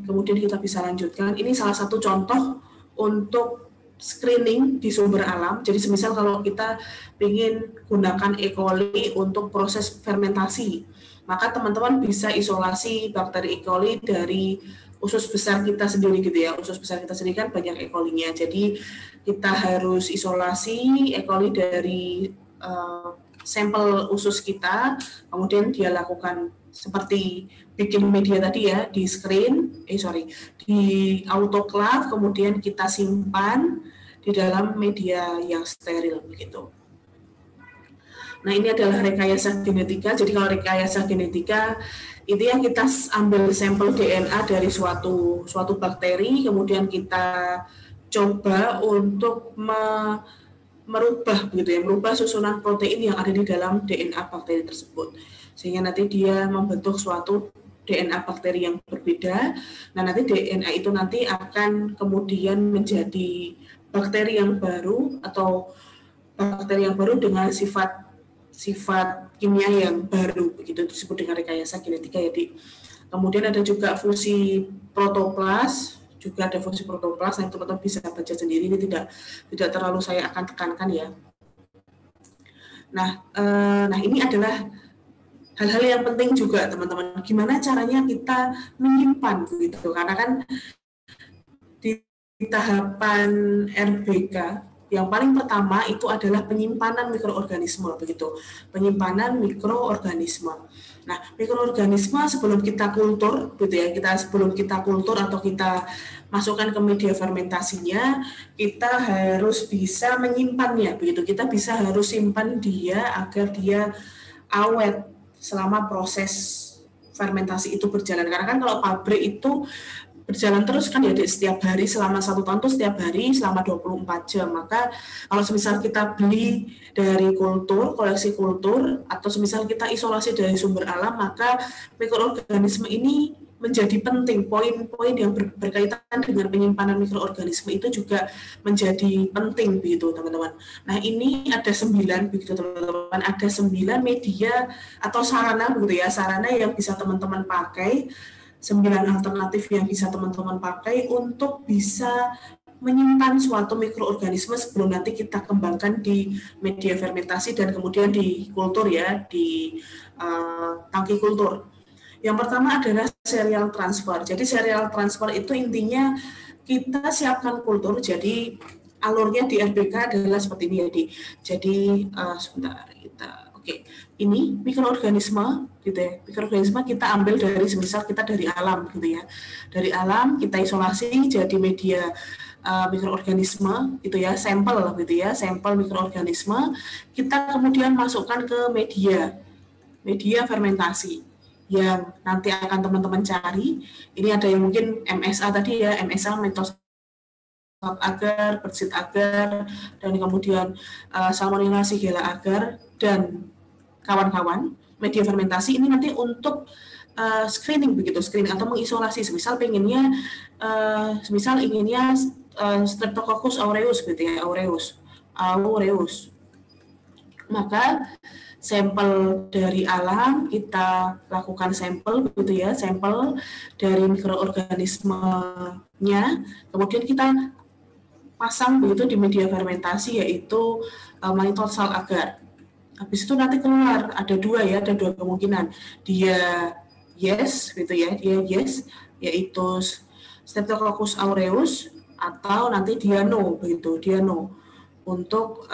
Kemudian kita bisa lanjutkan. Ini salah satu contoh untuk screening di sumber alam. Jadi semisal kalau kita ingin gunakan E. coli untuk proses fermentasi, maka teman-teman bisa isolasi bakteri E. coli dari usus besar kita sendiri gitu ya. Usus besar kita sendiri kan banyak E. coli-nya. Jadi kita harus isolasi E. coli dari sampel usus kita, kemudian dia lakukan seperti bikin media tadi ya, di autoclave, kemudian kita simpan di dalam media yang steril begitu. Nah, ini adalah rekayasa genetika. Jadi kalau rekayasa genetika itu yang kita ambil sampel DNA dari suatu bakteri, kemudian kita coba untuk merubah susunan protein yang ada di dalam DNA bakteri tersebut, sehingga nanti dia membentuk suatu DNA bakteri yang berbeda. Nah, nanti DNA itu nanti akan kemudian menjadi bakteri yang baru atau bakteri yang baru dengan sifat kimia yang baru, begitu disebut dengan rekayasa genetika ya, Dik. Kemudian ada juga fungsi protoplas, yang teman-teman bisa baca sendiri, ini tidak terlalu saya akan tekankan ya. Nah, ini adalah hal-hal yang penting juga teman-teman. Gimana caranya kita menyimpan begitu? Karena kan di tahapan RBK yang paling pertama itu adalah penyimpanan mikroorganisme begitu. Penyimpanan mikroorganisme. Nah, mikroorganisme sebelum kita kultur gitu ya, sebelum kita kultur atau kita masukkan ke media fermentasinya, kita harus bisa menyimpannya begitu. Kita harus simpan dia agar dia awet selama proses fermentasi itu berjalan. Karena kan kalau pabrik itu berjalan terus kan ya, setiap hari selama 1 tahun itu setiap hari selama 24 jam. Maka kalau semisal kita beli dari kultur, koleksi kultur, atau semisal kita isolasi dari sumber alam, maka mikroorganisme ini menjadi penting. Poin-poin yang berkaitan dengan penyimpanan mikroorganisme itu juga menjadi penting begitu teman-teman. Nah ini ada 9 begitu teman-teman, ada 9 media atau sarana begitu ya, sarana yang bisa teman-teman pakai, 9 alternatif yang bisa teman-teman pakai untuk bisa menyimpan suatu mikroorganisme sebelum nanti kita kembangkan di media fermentasi dan kemudian di kultur ya, di tangki kultur. Yang pertama adalah serial transfer. Jadi serial transfer itu intinya kita siapkan kultur, jadi alurnya di RBK adalah seperti ini ya, jadi sebentar kita, oke. Ini mikroorganisme gitu ya. Mikroorganisme kita ambil dari, semisal kita dari alam gitu ya. Dari alam kita isolasi jadi media mikroorganisme gitu ya, sampel gitu ya, sampel mikroorganisme. Kita kemudian masukkan ke media fermentasi yang nanti akan teman-teman cari. Ini ada yang mungkin MSA tadi ya, MSA metode agar, persit agar, dan kemudian Salmonella Shigella agar, dan kawan-kawan. Media fermentasi ini nanti untuk screening begitu, screening atau mengisolasi. Semisal inginnya Streptococcus aureus gitu ya, aureus. Maka sampel dari alam kita lakukan sampel begitu ya, sampel dari mikroorganismenya, kemudian kita pasang begitu di media fermentasi yaitu mannitol-sal agar. Habis itu nanti keluar ada 2 ya, ada 2 kemungkinan. Dia yes gitu ya, dia yes yaitu Streptococcus aureus, atau nanti dia no begitu, dia no. Untuk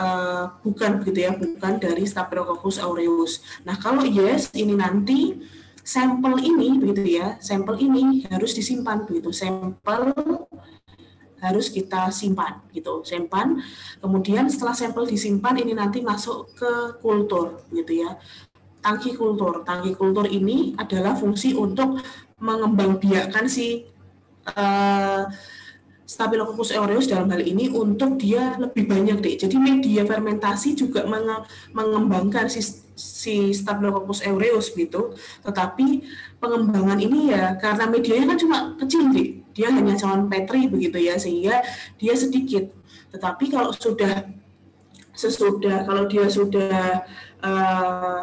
bukan begitu ya, bukan dari Staphylococcus aureus. Nah, kalau yes ini nanti sampel ini begitu ya, sampel ini harus disimpan begitu. Sampel harus kita simpan gitu, simpan. Kemudian setelah sampel disimpan ini nanti masuk ke kultur gitu ya. Tangki kultur. Tangki kultur ini adalah fungsi untuk mengembangbiakkan si Staphylococcus aureus dalam hal ini untuk dia lebih banyak deh. Jadi media fermentasi juga mengembangkan si Staphylococcus aureus gitu. Tetapi pengembangan ini ya karena medianya kan cuma kecil deh. Dia hanya cawan Petri begitu ya, sehingga dia sedikit. Tetapi kalau kalau dia sudah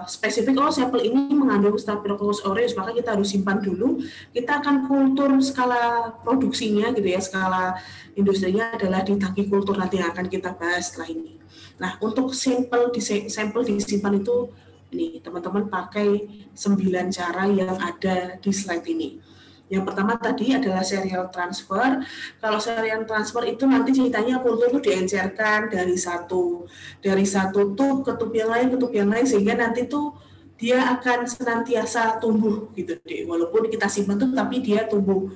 spesifik, sampel ini mengandung Staphylococcus aureus, maka kita harus simpan dulu. Kita akan kultur skala produksinya gitu ya, skala industrinya adalah di tangki kultur, nanti yang akan kita bahas setelah ini. Nah, untuk sampel disimpan itu ini teman-teman pakai 9 cara yang ada di slide ini. Yang pertama tadi adalah serial transfer. Kalau serial transfer itu nanti ceritanya kultur itu diencerkan dari satu tub ke tub yang lain, sehingga nanti tuh dia akan senantiasa tumbuh gitu deh. Walaupun kita simpan tuh tapi dia tumbuh.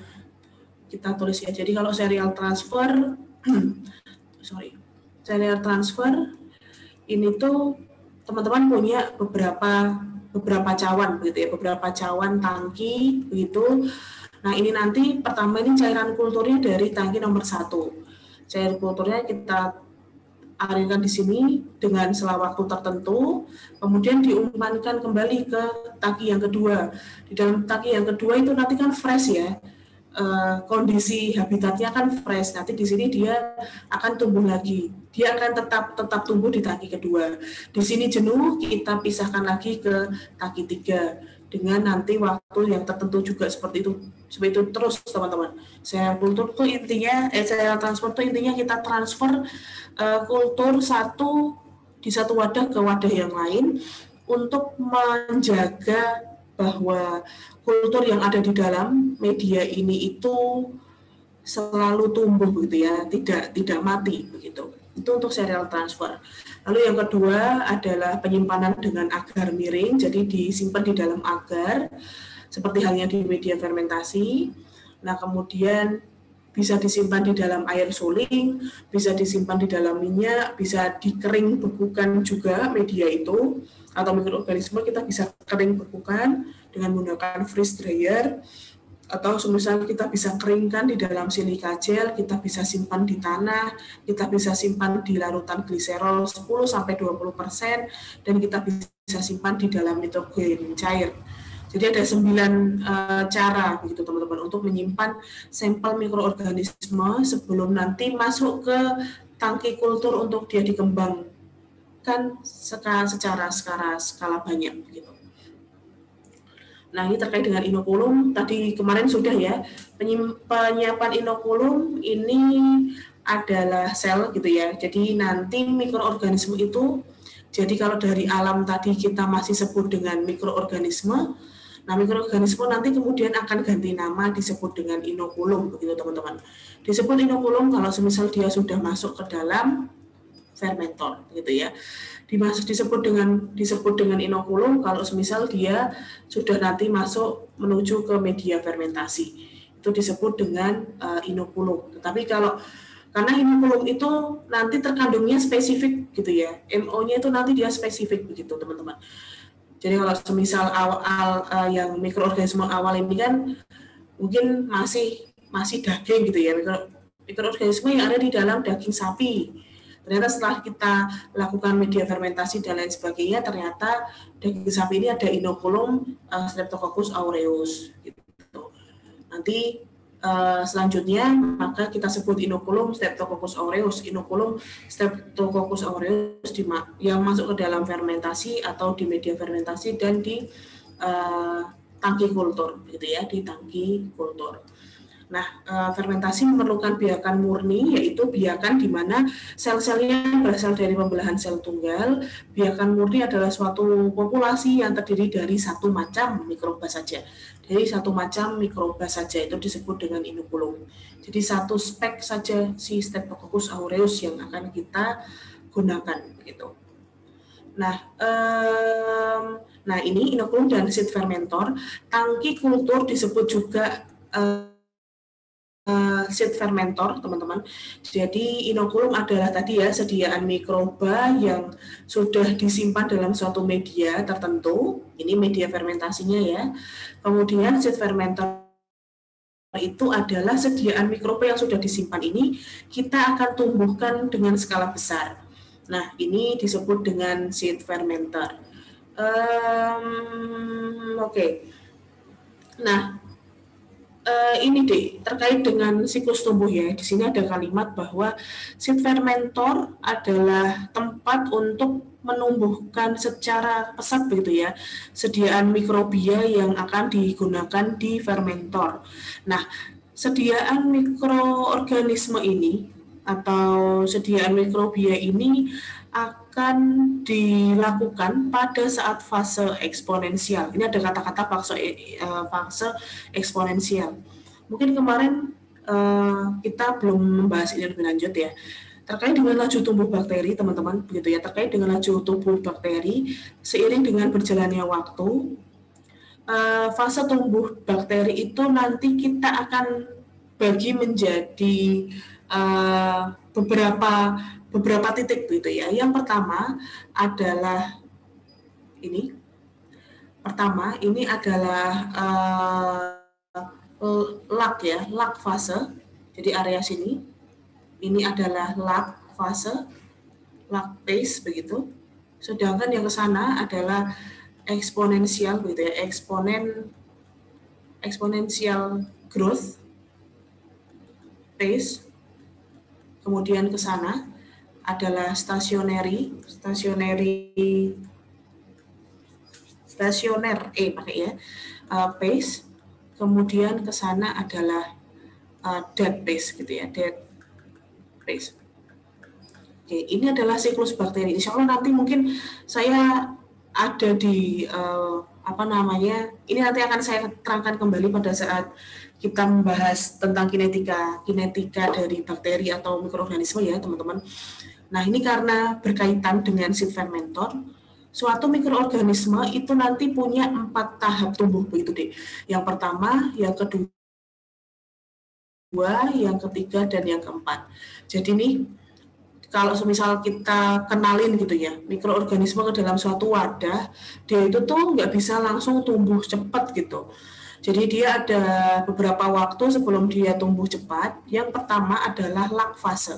Kita tulis ya. Jadi kalau serial transfer serial transfer ini tuh teman-teman punya beberapa cawan begitu ya, beberapa cawan tangki begitu. Nah, ini nanti pertama ini cairan kulturnya dari tangki nomor 1. Cairan kulturnya kita alirkan di sini dengan selang waktu tertentu, kemudian diumpankan kembali ke tangki yang kedua. Di dalam tangki yang kedua itu nanti kan fresh ya, kondisi habitatnya kan fresh. Nanti di sini dia akan tumbuh lagi. Dia akan tetap tumbuh di tangki kedua. Di sini jenuh, kita pisahkan lagi ke tangki 3 dengan nanti waktu yang tertentu juga seperti itu terus teman-teman. Serial kultur itu intinya, serial transfer itu intinya kita transfer kultur di satu wadah ke wadah yang lain untuk menjaga bahwa kultur yang ada di dalam media ini itu selalu tumbuh gitu ya, tidak mati begitu. Itu untuk serial transfer. Lalu yang kedua adalah penyimpanan dengan agar miring, jadi disimpan di dalam agar seperti halnya di media fermentasi. Nah, kemudian bisa disimpan di dalam air suling, bisa disimpan di dalam minyak, bisa dikering bekukan juga media itu, atau mikroorganisme kita bisa kering bekukan dengan menggunakan freeze dryer. atau misalnya kita bisa keringkan di dalam silika gel, kita bisa simpan di tanah, kita bisa simpan di larutan gliserol 10-20%, dan kita bisa simpan di dalam nitrogen cair. Jadi ada 9 cara begitu teman-teman untuk menyimpan sampel mikroorganisme sebelum nanti masuk ke tangki kultur untuk dia dikembangkan secara skala banyak begitu. Nah, ini terkait dengan inokulum, tadi kemarin sudah ya, penyimpanan inokulum ini adalah sel gitu ya, jadi nanti mikroorganisme itu, jadi kalau dari alam tadi kita masih sebut dengan mikroorganisme, nah mikroorganisme nanti kemudian akan ganti nama disebut dengan inokulum begitu teman-teman. Disebut inokulum kalau semisal dia sudah masuk ke dalam fermentor gitu ya. Disebut dengan inokulum kalau semisal dia sudah nanti masuk menuju ke media fermentasi. Itu disebut dengan inokulum. Tetapi karena inokulum itu nanti terkandungnya spesifik gitu ya. MO-nya itu nanti dia spesifik begitu teman-teman. Jadi kalau semisal yang mikroorganisme awal ini kan mungkin masih daging gitu ya. Mikroorganisme yang ada di dalam daging sapi. Ternyata setelah kita lakukan media fermentasi dan lain sebagainya, ternyata daging sapi ini ada inokulum Streptococcus aureus. Gitu. Nanti selanjutnya maka kita sebut inokulum Streptococcus aureus, inokulum Streptococcus aureus yang masuk ke dalam fermentasi atau di media fermentasi dan di tangki kultur, gitu ya, di tangki kultur. Nah, fermentasi memerlukan biakan murni, yaitu biakan di mana sel-selnya berasal dari pembelahan sel tunggal. Biakan murni adalah suatu populasi yang terdiri dari satu macam mikroba saja. Dari satu macam mikroba saja itu disebut dengan inokulum. Jadi satu spek saja si Streptococcus aureus yang akan kita gunakan, gitu. Nah ini inokulum dan seed fermentor. Tangki kultur disebut juga seed fermentor, teman-teman. Jadi inokulum adalah tadi ya sediaan mikroba yang sudah disimpan dalam suatu media tertentu. Ini media fermentasinya ya. Kemudian seed fermentor itu adalah sediaan mikroba yang sudah disimpan ini kita akan tumbuhkan dengan skala besar. Nah, ini disebut dengan seed fermentor. Oke. Nah, ini deh terkait dengan siklus tumbuh ya. Di sini ada kalimat bahwa seed fermentor adalah tempat untuk menumbuhkan secara pesat begitu ya sediaan mikrobia yang akan digunakan di fermentor. Nah, sediaan mikroorganisme ini atau sediaan mikrobia ini akan dilakukan pada saat fase eksponensial. Ini ada kata-kata fase eksponensial. Mungkin kemarin kita belum membahas ini lebih lanjut ya. Terkait dengan laju tumbuh bakteri, teman-teman, begitu ya. Terkait dengan laju tumbuh bakteri, seiring dengan berjalannya waktu, fase tumbuh bakteri itu nanti kita akan bagi menjadi beberapa titik gitu ya. Yang pertama adalah ini. Pertama ini adalah lag ya, lag fase. Jadi area sini ini adalah lag fase, lag phase begitu. Sedangkan yang ke sana adalah eksponensial begitu ya, eksponensial growth phase. Kemudian ke sana adalah stasioner pakai ya, phase. Kemudian ke sana adalah dead phase gitu ya, dead phase. Oke, ini adalah siklus bakteri. Insya Allah nanti mungkin saya ada di ini nanti akan saya terangkan kembali pada saat kita membahas tentang kinetika dari bakteri atau mikroorganisme ya teman-teman. Nah ini karena berkaitan dengan seed fermentor, suatu mikroorganisme itu nanti punya 4 tahap tumbuh begitu deh. Yang pertama, yang kedua, yang ketiga, dan yang keempat. Jadi nih kalau semisal kita kenalin gitu ya, mikroorganisme ke dalam suatu wadah, dia itu tuh nggak bisa langsung tumbuh cepat gitu. Jadi dia ada beberapa waktu sebelum dia tumbuh cepat. Yang pertama adalah lag fase.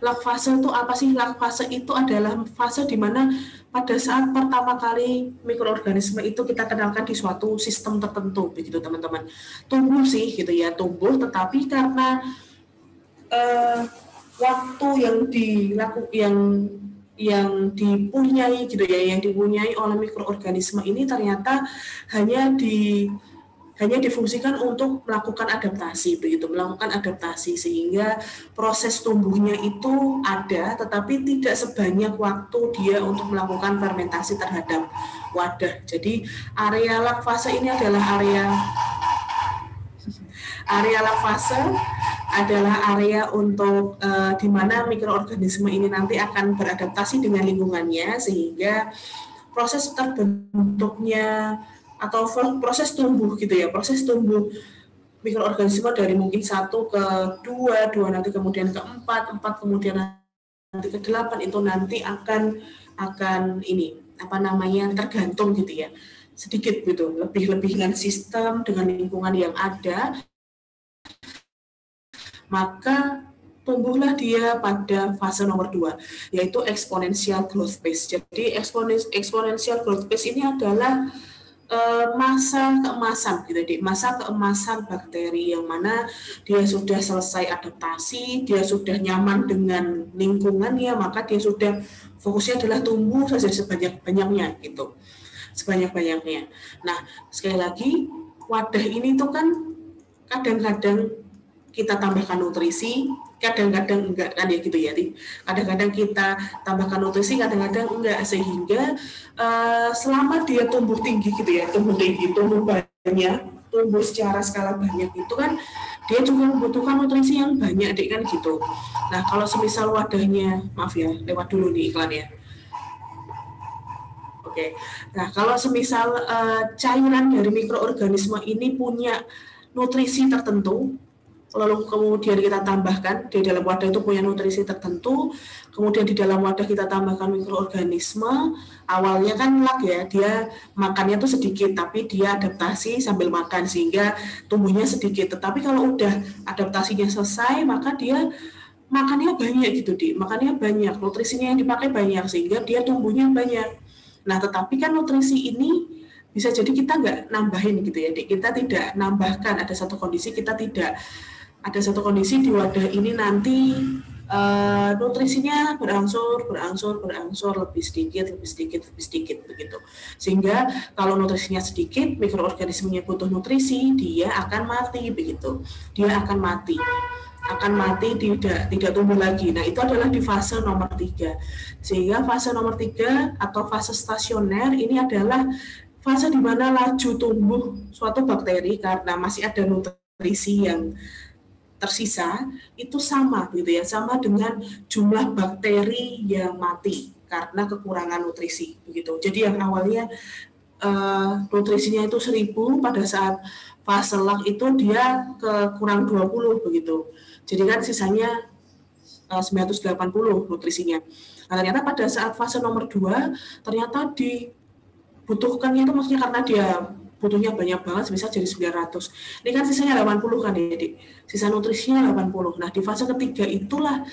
Lag fase itu apa sih? Lag fase itu adalah fase di mana pada saat pertama kali mikroorganisme itu kita kenalkan di suatu sistem tertentu, begitu teman-teman. Tumbuh sih gitu ya, tumbuh, tetapi karena waktu yang dipunyai gitu ya, yang dipunyai oleh mikroorganisme ini ternyata hanya difungsikan untuk melakukan adaptasi, begitu, melakukan adaptasi, sehingga proses tumbuhnya itu ada, tetapi tidak sebanyak waktu dia untuk melakukan fermentasi terhadap wadah. Jadi area lag fase ini adalah area lag fase adalah area untuk di mana mikroorganisme ini nanti akan beradaptasi dengan lingkungannya, sehingga proses terbentuknya atau proses tumbuh gitu ya, proses tumbuh mikroorganisme dari mungkin 1 ke 2, 2 nanti kemudian ke 4, 4 kemudian nanti ke 8 itu nanti akan tergantung gitu ya, sedikit gitu, lebih dengan sistem, dengan lingkungan yang ada, maka tumbuhlah dia pada fase nomor 2, yaitu exponential growth phase. Jadi exponential growth phase ini adalah masa keemasan gitu, masa keemasan bakteri, yang mana dia sudah selesai adaptasi, dia sudah nyaman dengan lingkungannya, maka dia sudah fokusnya adalah tumbuh saja sebanyak-banyaknya gitu, sebanyak-banyaknya. Nah, sekali lagi, wadah ini tuh kan kadang-kadang kita tambahkan nutrisi, kadang-kadang enggak kan ya gitu ya. Kadang-kadang kita tambahkan nutrisi, kadang-kadang enggak, sehingga selama dia tumbuh tinggi gitu ya, tumbuh banyak, tumbuh secara skala banyak itu kan dia juga membutuhkan nutrisi yang banyak kan gitu. Nah, kalau semisal wadahnya, maaf ya, lewat dulu nih iklan ya. Oke. Nah, kalau semisal cairan dari mikroorganisme ini punya nutrisi tertentu, lalu kemudian kita tambahkan di dalam wadah itu punya nutrisi tertentu, kemudian di dalam wadah kita tambahkan mikroorganisme, awalnya kan lag ya, dia makannya tuh sedikit, tapi dia adaptasi sambil makan sehingga tumbuhnya sedikit. Tetapi kalau udah adaptasinya selesai, maka dia makannya banyak gitu, makannya banyak, nutrisinya yang dipakai banyak, sehingga dia tumbuhnya banyak. Nah, tetapi kan nutrisi ini bisa jadi kita nggak nambahin gitu ya, kita tidak nambahkan, ada satu kondisi di wadah ini nanti nutrisinya berangsur lebih sedikit begitu, sehingga kalau nutrisinya sedikit, mikroorganismenya butuh nutrisi, dia akan mati begitu, tidak tumbuh lagi. Nah, itu adalah di fase nomor 3. Sehingga fase nomor 3 atau fase stasioner ini adalah fase di mana laju tumbuh suatu bakteri karena masih ada nutrisi yang tersisa itu sama gitu ya, sama dengan jumlah bakteri yang mati karena kekurangan nutrisi begitu. Jadi yang awalnya nutrisinya itu 1000, pada saat fase lag itu dia kurang 20 begitu. Jadi kan sisanya 980 nutrisinya. Nah, ternyata pada saat fase nomor 2 ternyata dibutuhkannya itu, maksudnya karena dia butuhnya banyak banget, bisa jadi 900. Ini kan sisanya 80 kan ya, Dik. Sisa nutrisinya 80. Nah, di fase ketiga itulah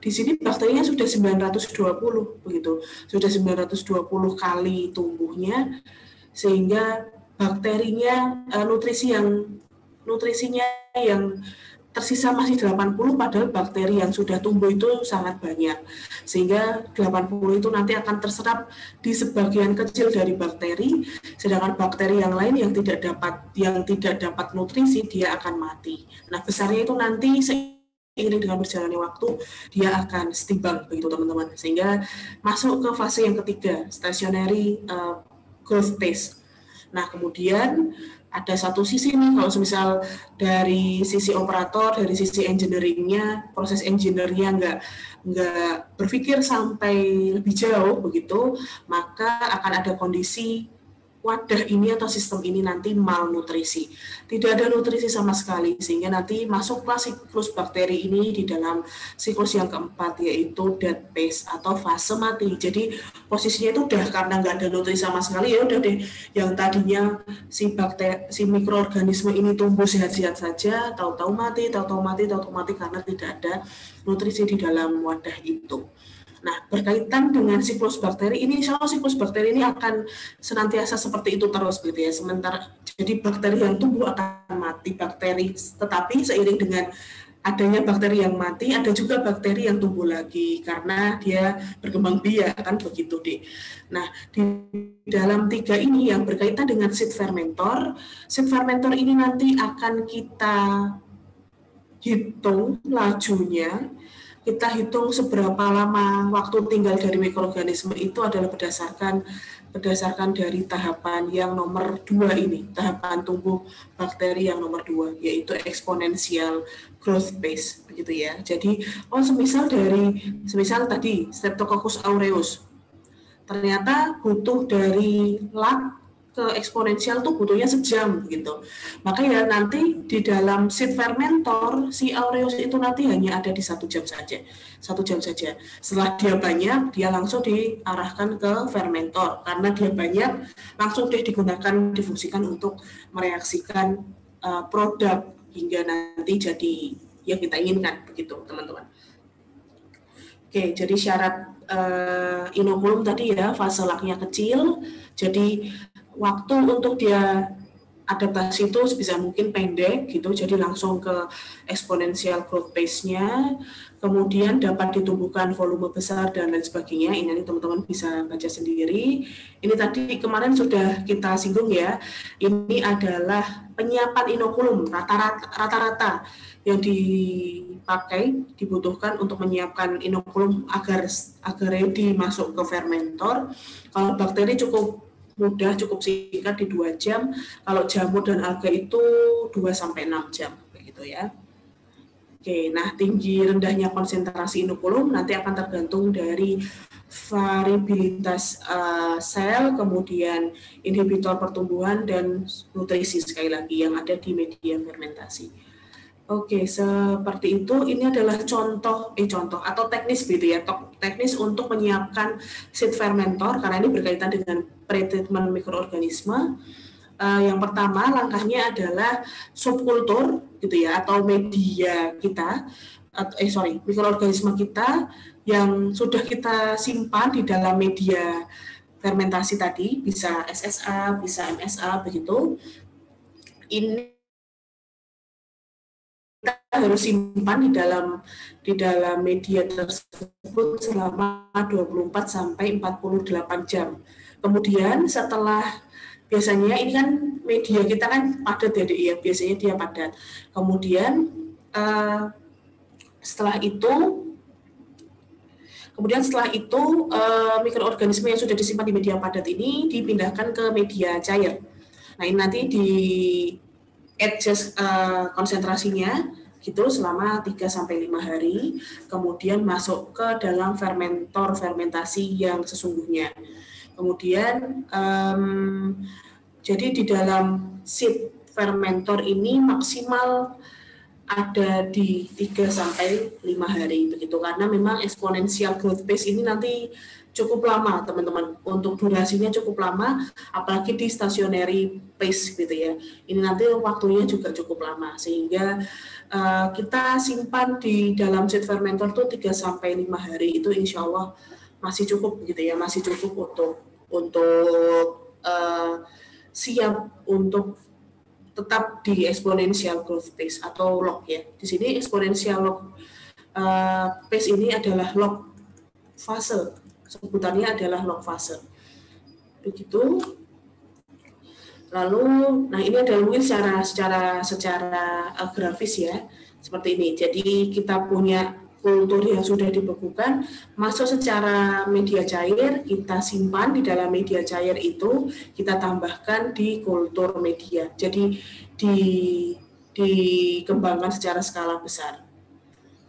di sini bakterinya sudah 920 begitu. Sudah 920 kali tumbuhnya, sehingga bakterinya nutrisinya yang tersisa masih 80, padahal bakteri yang sudah tumbuh itu sangat banyak, sehingga 80 itu nanti akan terserap di sebagian kecil dari bakteri, sedangkan bakteri yang lain yang tidak dapat nutrisi dia akan mati. Nah, besarnya itu nanti seiring dengan berjalannya waktu dia akan setimbang begitu teman-teman, sehingga masuk ke fase yang ketiga, stationary growth phase. Nah, kemudian ada satu sisi nih, kalau misal dari sisi operator, dari sisi engineering-nya, proses engineer-nya nggak berpikir sampai lebih jauh begitu, maka akan ada kondisi wadah ini atau sistem ini nanti malnutrisi. Tidak ada nutrisi sama sekali, sehingga nanti masuklah siklus bakteri ini di dalam siklus yang keempat, yaitu dead phase atau fase mati. Jadi posisinya itu udah karena nggak ada nutrisi sama sekali, ya udah deh, yang tadinya si mikroorganisme ini tumbuh sehat-sehat saja, tahu-tahu mati karena tidak ada nutrisi di dalam wadah itu. Nah, berkaitan dengan siklus bakteri ini, insya Allah siklus bakteri ini akan senantiasa seperti itu terus, gitu ya. Sementara jadi bakteri yang tumbuh akan mati tetapi seiring dengan adanya bakteri yang mati, ada juga bakteri yang tumbuh lagi karena dia berkembang biak, kan begitu deh. Nah, di dalam 3 ini yang berkaitan dengan seed fermentor ini nanti akan kita hitung lajunya. Kita hitung seberapa lama waktu tinggal dari mikroorganisme itu adalah berdasarkan dari tahapan yang nomor 2 ini, tahapan tumbuh bakteri yang nomor 2, yaitu exponential growth phase, begitu ya. Jadi, semisal tadi Streptococcus aureus, ternyata butuh dari lag ke eksponensial tuh butuhnya sejam gitu. Maka ya nanti di dalam seed fermentor si aureus itu nanti hanya ada di 1 jam saja. 1 jam saja. Setelah dia banyak, dia langsung diarahkan ke fermentor. Karena dia banyak, langsung digunakan, difungsikan untuk mereaksikan produk hingga nanti jadi yang kita inginkan, begitu teman-teman. Oke, jadi syarat inokulum tadi ya, fase lagnya kecil, jadi waktu untuk dia adaptasi itu sebisa mungkin pendek gitu, jadi langsung ke exponential growth phase-nya, kemudian dapat ditumbuhkan volume besar dan lain sebagainya. Ini nanti teman-teman bisa baca sendiri. Ini tadi kemarin sudah kita singgung ya, ini adalah penyiapan inokulum rata-rata yang dibutuhkan untuk menyiapkan inokulum agar ready masuk ke fermentor. Kalau bakteri cukup mudah, cukup singkat di 2 jam. Kalau jamur dan alga itu 2-6 jam, begitu ya. Oke, nah tinggi rendahnya konsentrasi inokulum nanti akan tergantung dari variabilitas sel, kemudian inhibitor pertumbuhan dan nutrisi sekali lagi yang ada di media fermentasi. Oke, seperti itu. Ini adalah contoh atau teknis gitu ya, teknis untuk menyiapkan seed fermentor karena ini berkaitan dengan pretreatment mikroorganisme. Yang pertama langkahnya adalah subkultur gitu ya, atau media kita, mikroorganisme kita yang sudah kita simpan di dalam media fermentasi tadi, bisa SSA, bisa MSA begitu. Ini kita harus simpan di dalam media tersebut selama 24 sampai 48 jam. Kemudian setelah, biasanya ini kan media kita kan padat ya, biasanya dia padat. Kemudian setelah itu mikroorganisme yang sudah disimpan di media padat ini dipindahkan ke media cair. Nah, ini nanti di adjust konsentrasinya gitu selama 3-5 hari, kemudian masuk ke dalam fermentor fermentasi yang sesungguhnya. Kemudian jadi di dalam seed fermentor ini maksimal ada di 3-5 hari begitu, karena memang exponential growth phase ini nanti cukup lama teman-teman, untuk durasinya cukup lama, apalagi di stationary phase gitu ya. Ini nanti waktunya juga cukup lama, sehingga kita simpan di dalam seed fermentor tuh 3-5 hari itu insya Allah masih cukup gitu ya, masih cukup untuk siap untuk tetap di exponential growth phase atau log ya. Di sini exponential log phase ini adalah log fase, sebutannya adalah log fase. Begitu. Lalu, nah ini adalah mungkin secara grafis ya, seperti ini. Jadi kita punya kultur yang sudah dibekukan, masuk secara media cair, kita simpan di dalam media cair itu, kita tambahkan di kultur media. Jadi dikembangkan secara skala besar.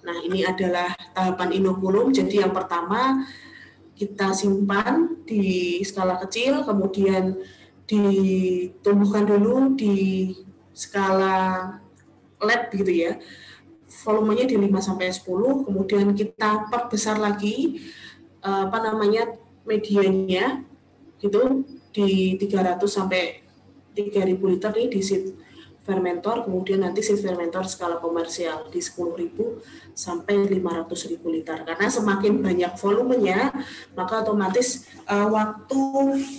Nah, ini adalah tahapan inokulum. Jadi yang pertama kita simpan di skala kecil, kemudian ditumbuhkan dulu di skala lab gitu ya. Volumenya di 5-10, kemudian kita perbesar lagi medianya gitu di 300 sampai 3.000 liter nih di seed fermentor, kemudian nanti seed fermentor skala komersial di 10.000 sampai 500.000 liter. Karena semakin banyak volumenya, maka otomatis waktu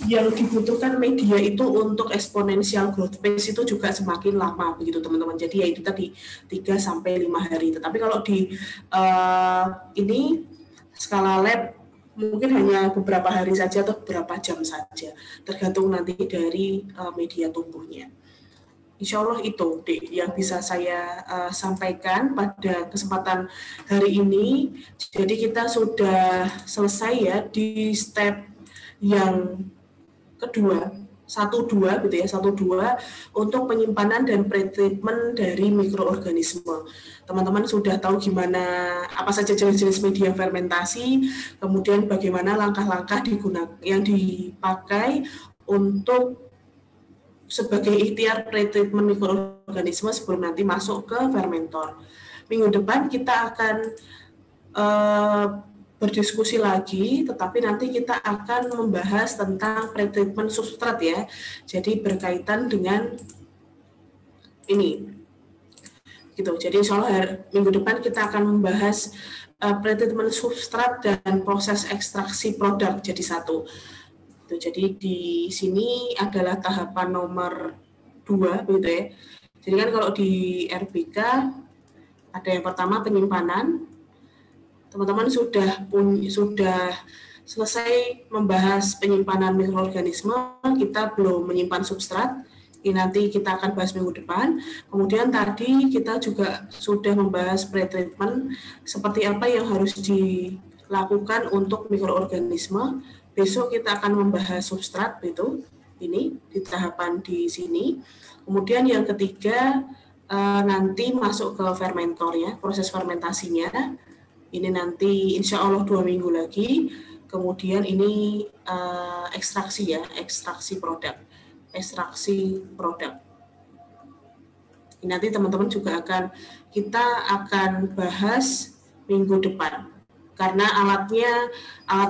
yang dibutuhkan media itu untuk exponential growth phase itu juga semakin lama begitu teman-teman. Jadi ya itu tadi 3 sampai 5 hari. Tetapi kalau di ini skala lab mungkin hanya beberapa hari saja atau beberapa jam saja, tergantung nanti dari media tumbuhnya. Insya Allah itu yang bisa saya sampaikan pada kesempatan hari ini. Jadi kita sudah selesai ya di step yang kedua, 1-2 gitu ya, 1-2 untuk penyimpanan dan pretreatment dari mikroorganisme. Teman-teman sudah tahu gimana apa saja jenis-jenis media fermentasi, kemudian bagaimana langkah-langkah yang dipakai untuk sebagai ikhtiar pretreatment mikroorganisme sebelum nanti masuk ke fermentor. Minggu depan kita akan berdiskusi lagi, tetapi nanti kita akan membahas tentang pretreatment substrat ya. Jadi berkaitan dengan ini. Gitu. Jadi insya Allah minggu depan kita akan membahas pretreatment substrat dan proses ekstraksi produk jadi satu. Jadi di sini adalah tahapan nomor 2 gitu ya. Jadi kan kalau di RBK ada yang pertama penyimpanan. Teman-teman sudah selesai membahas penyimpanan mikroorganisme, kita belum menyimpan substrat. Ini nanti kita akan bahas minggu depan. Kemudian tadi kita juga sudah membahas pretreatment, seperti apa yang harus dilakukan untuk mikroorganisme. Besok kita akan membahas substrat itu, ini di tahapan di sini. Kemudian yang ketiga nanti masuk ke fermentor ya, proses fermentasinya. Ini nanti insya Allah 2 minggu lagi. Kemudian ini ekstraksi ya, ekstraksi produk. Ini nanti teman-teman juga kita akan bahas minggu depan. Karena alat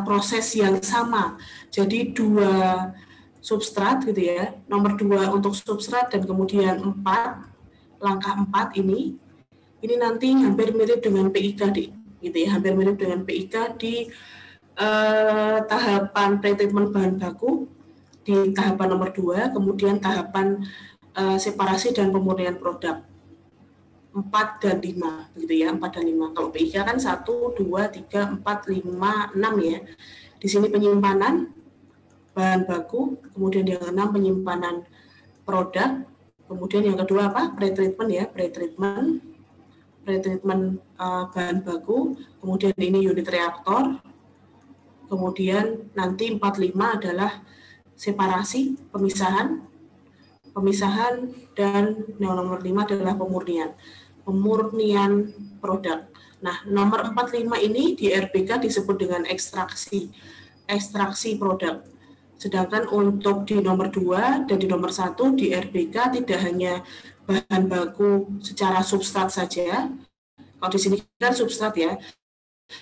proses yang sama. Jadi 2 substrat gitu ya. Nomor 2 untuk substrat dan kemudian 4, langkah 4 ini nanti hampir mirip dengan PIK gitu ya. Hampir mirip dengan PIK di tahapan pretreatment bahan baku di tahapan nomor 2, kemudian tahapan separasi dan pemurnian produk. 4 dan 5 gitu ya, 4 dan 5. Kalau PIK kan 1, 2, 3, 4, 5, 6 ya. Di sini penyimpanan bahan baku, kemudian yang 6 penyimpanan produk, kemudian yang kedua apa? Pretreatment ya, pretreatment bahan baku, kemudian ini unit reaktor, kemudian nanti 4-5 adalah separasi, pemisahan, dan nomor 5 adalah pemurnian produk. Nah, nomor 4-5 ini di RBK disebut dengan ekstraksi produk. Sedangkan untuk di nomor 2 dan di nomor 1 di RBK tidak hanya bahan baku secara substrat saja. Kalau di sini kan substrat ya,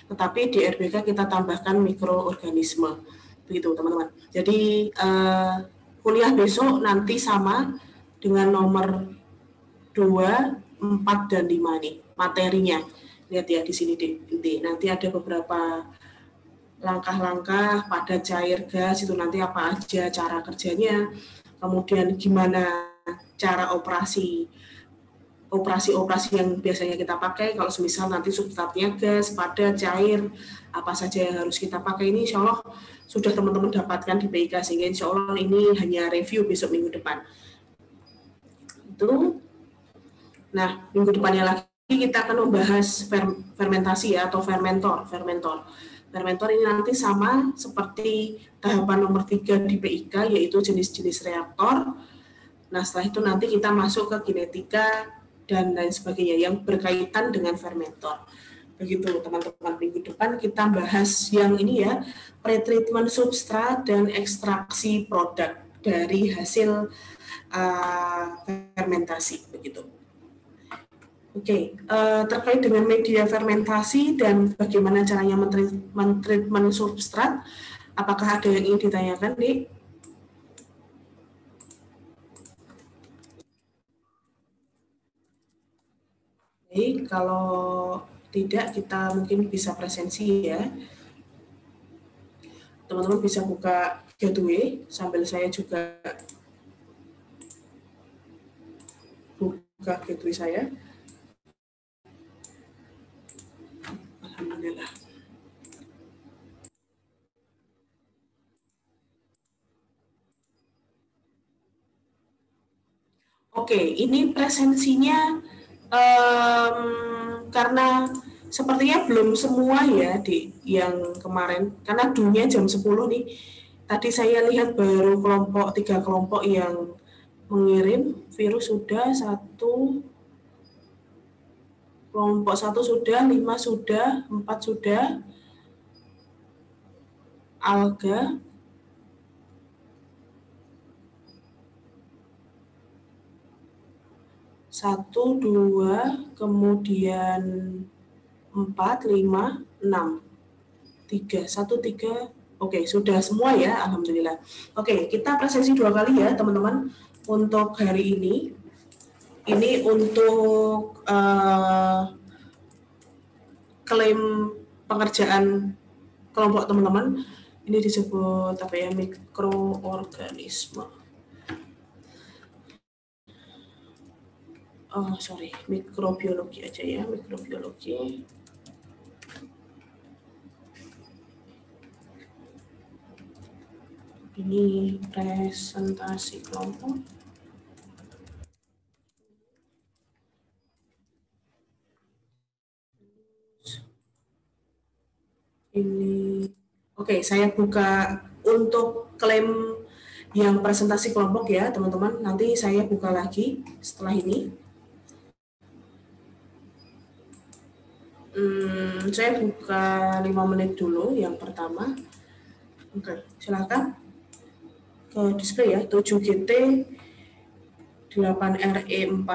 tetapi di RBK kita tambahkan mikroorganisme. Begitu teman-teman. Jadi kuliah besok nanti sama dengan nomor 2, 4, dan 5 nih materinya. Lihat ya di sini nanti ada beberapa langkah-langkah pada cair gas itu nanti apa aja cara kerjanya, kemudian gimana cara operasi yang biasanya kita pakai kalau semisal nanti substratnya gas, padat, cair, apa saja yang harus kita pakai. Ini insya Allah sudah teman-teman dapatkan di PIK, sehingga insya Allah ini hanya review besok minggu depan. Itu. Nah, minggu depannya lagi kita akan membahas fermentasi ya, atau fermentor. Fermentor ini nanti sama seperti tahapan nomor 3 di PIK, yaitu jenis-jenis reaktor. Nah, setelah itu nanti kita masuk ke kinetika dan lain sebagainya yang berkaitan dengan fermentor. Begitu teman-teman, minggu depan kita bahas yang ini ya, pretreatment substrat dan ekstraksi produk. dari hasil fermentasi begitu. Oke, terkait dengan media fermentasi dan bagaimana caranya mentreatment substrat, apakah ada yang ingin ditanyakan, Dik? Baik, kalau tidak kita mungkin bisa presensi ya. Teman-teman bisa buka Gateway sambil saya juga buka Gateway saya. Alhamdulillah. Oke, ini presensinya karena sepertinya belum semua ya di yang kemarin, karena dunia jam 10 nih. Tadi saya lihat baru tiga kelompok yang mengirim. Virus sudah satu, kelompok 1 sudah, 5 sudah, 4 sudah, alga, satu, 2, kemudian 4, 5, 6, 3, 1, 3, oke, sudah semua ya, alhamdulillah. Oke, kita presensi 2 kali ya, teman-teman, untuk hari ini. Ini untuk klaim pengerjaan kelompok teman-teman. Ini disebut apa ya, mikroorganisme. Mikrobiologi aja ya, mikrobiologi. Ini presentasi kelompok. Ini, oke, saya buka untuk klaim yang presentasi kelompok ya, teman-teman. Nanti saya buka lagi setelah ini. Saya buka 5 menit dulu yang pertama. Oke, silakan ke display ya, 7GT 8RE4.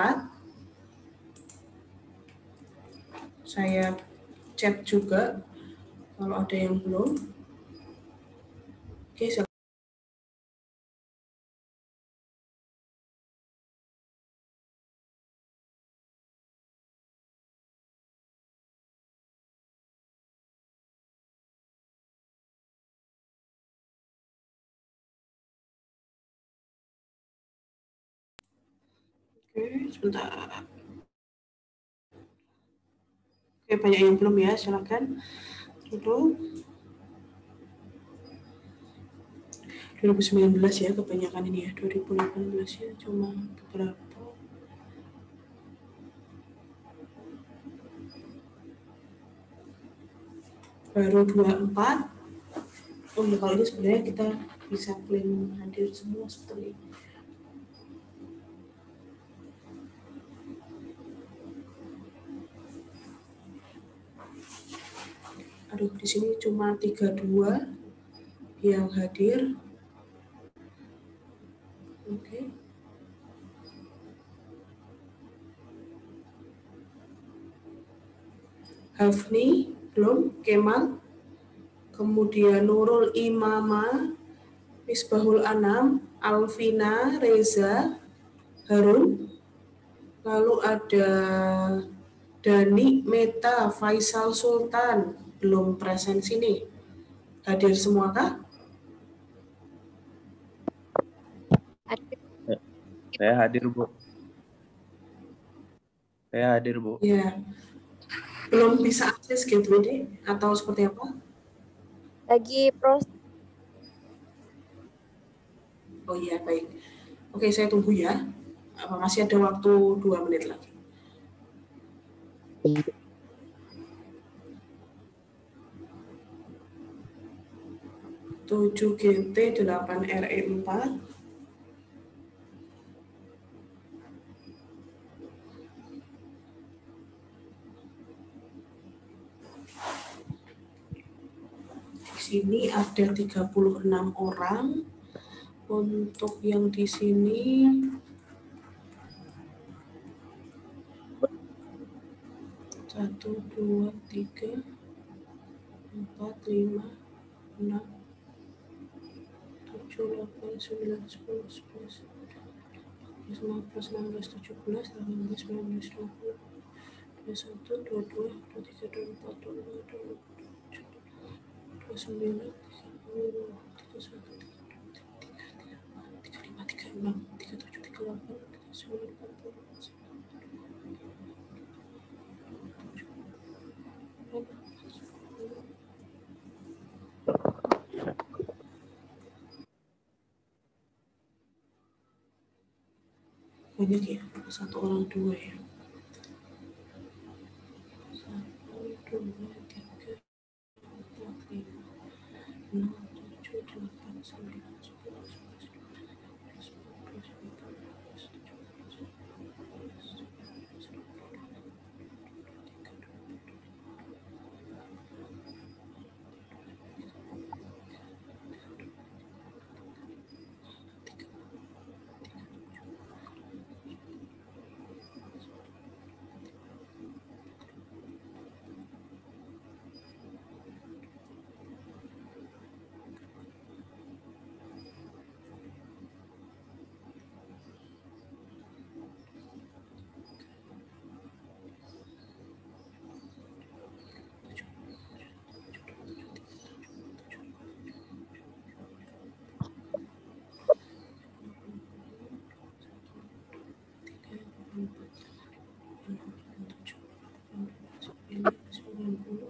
Saya chat juga kalau ada yang belum. Oke, silakan. Oke, sebentar. Oke, banyak yang belum ya, silakan. Dulu 2019 ya kebanyakan ini ya, 2018 ya cuma beberapa. Baru 24. Oh ya, kalau ini sebenarnya kita bisa klaim hadir semua seperti ini. Aduh, di sini cuma 32 yang hadir. Oke. Hafni, belum, Kemal, kemudian Nurul Imama, Misbahul Anam, Alvina, Reza, Harun, lalu ada Dani, Meta, Faisal Sultan, belum presensi nih. Hadir semua kah? Saya hadir, Bu. Saya hadir, Bu. Ya. Belum bisa akses Gateway atau seperti apa? Lagi proses. Oh iya, baik. Oke, saya tunggu ya. Masih ada waktu 2 menit lagi. Tujuh GT 8 RE 4. Di sini ada 36 orang. Untuk yang di sini 1, 2, 3, 4, 5, 6, 7, 8, 9, 10, 11, 15, 16, 17, 18, 19, 20, 21, 22, 23, 24, 25, 26, 29, 30, 31, 35, 36, 37, 38, 39, 40. Banyak ya, satu orang dua ya. 1, 2, 3, 4, 5, 6, 7, 8, 9, 10, 11, 12, 13, 14,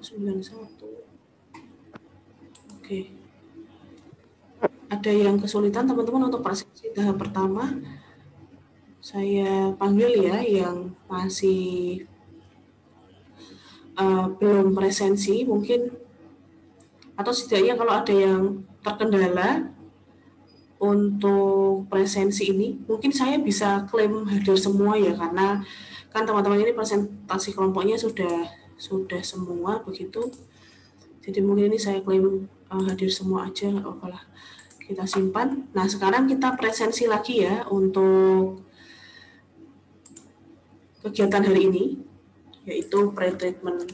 91. Oke. Ada yang kesulitan teman-teman untuk presensi tahap pertama? Saya panggil ya yang masih belum presensi mungkin, atau setidaknya kalau ada yang terkendala untuk presensi ini, mungkin saya bisa klaim hadir semua ya, karena kan teman-teman ini presentasi kelompoknya sudah semua begitu. Jadi mungkin ini saya klaim hadir semua aja, nggak apa-apa lah. Kita simpan. Nah, sekarang kita presensi lagi ya untuk kegiatan hari ini, yaitu pre-treatment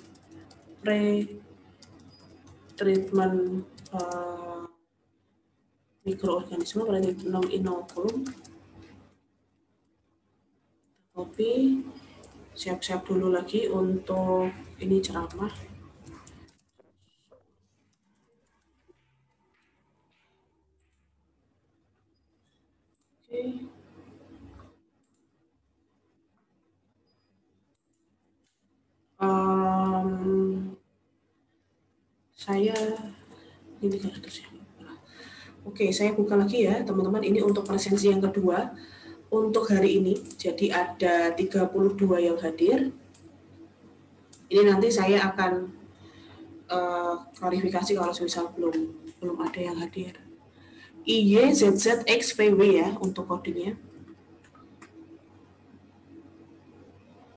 mikroorganisme, pre-treatment inokulum. Copy, siap-siap dulu lagi untuk ini ceramah. Oke. Saya ini terus ya. Oke, saya buka lagi ya teman-teman, ini untuk presensi yang kedua untuk hari ini. Jadi ada 32 yang hadir. Ini nanti saya akan klarifikasi kalau misal belum ada yang hadir. IY, ZZ, X, VW ya untuk codingnya.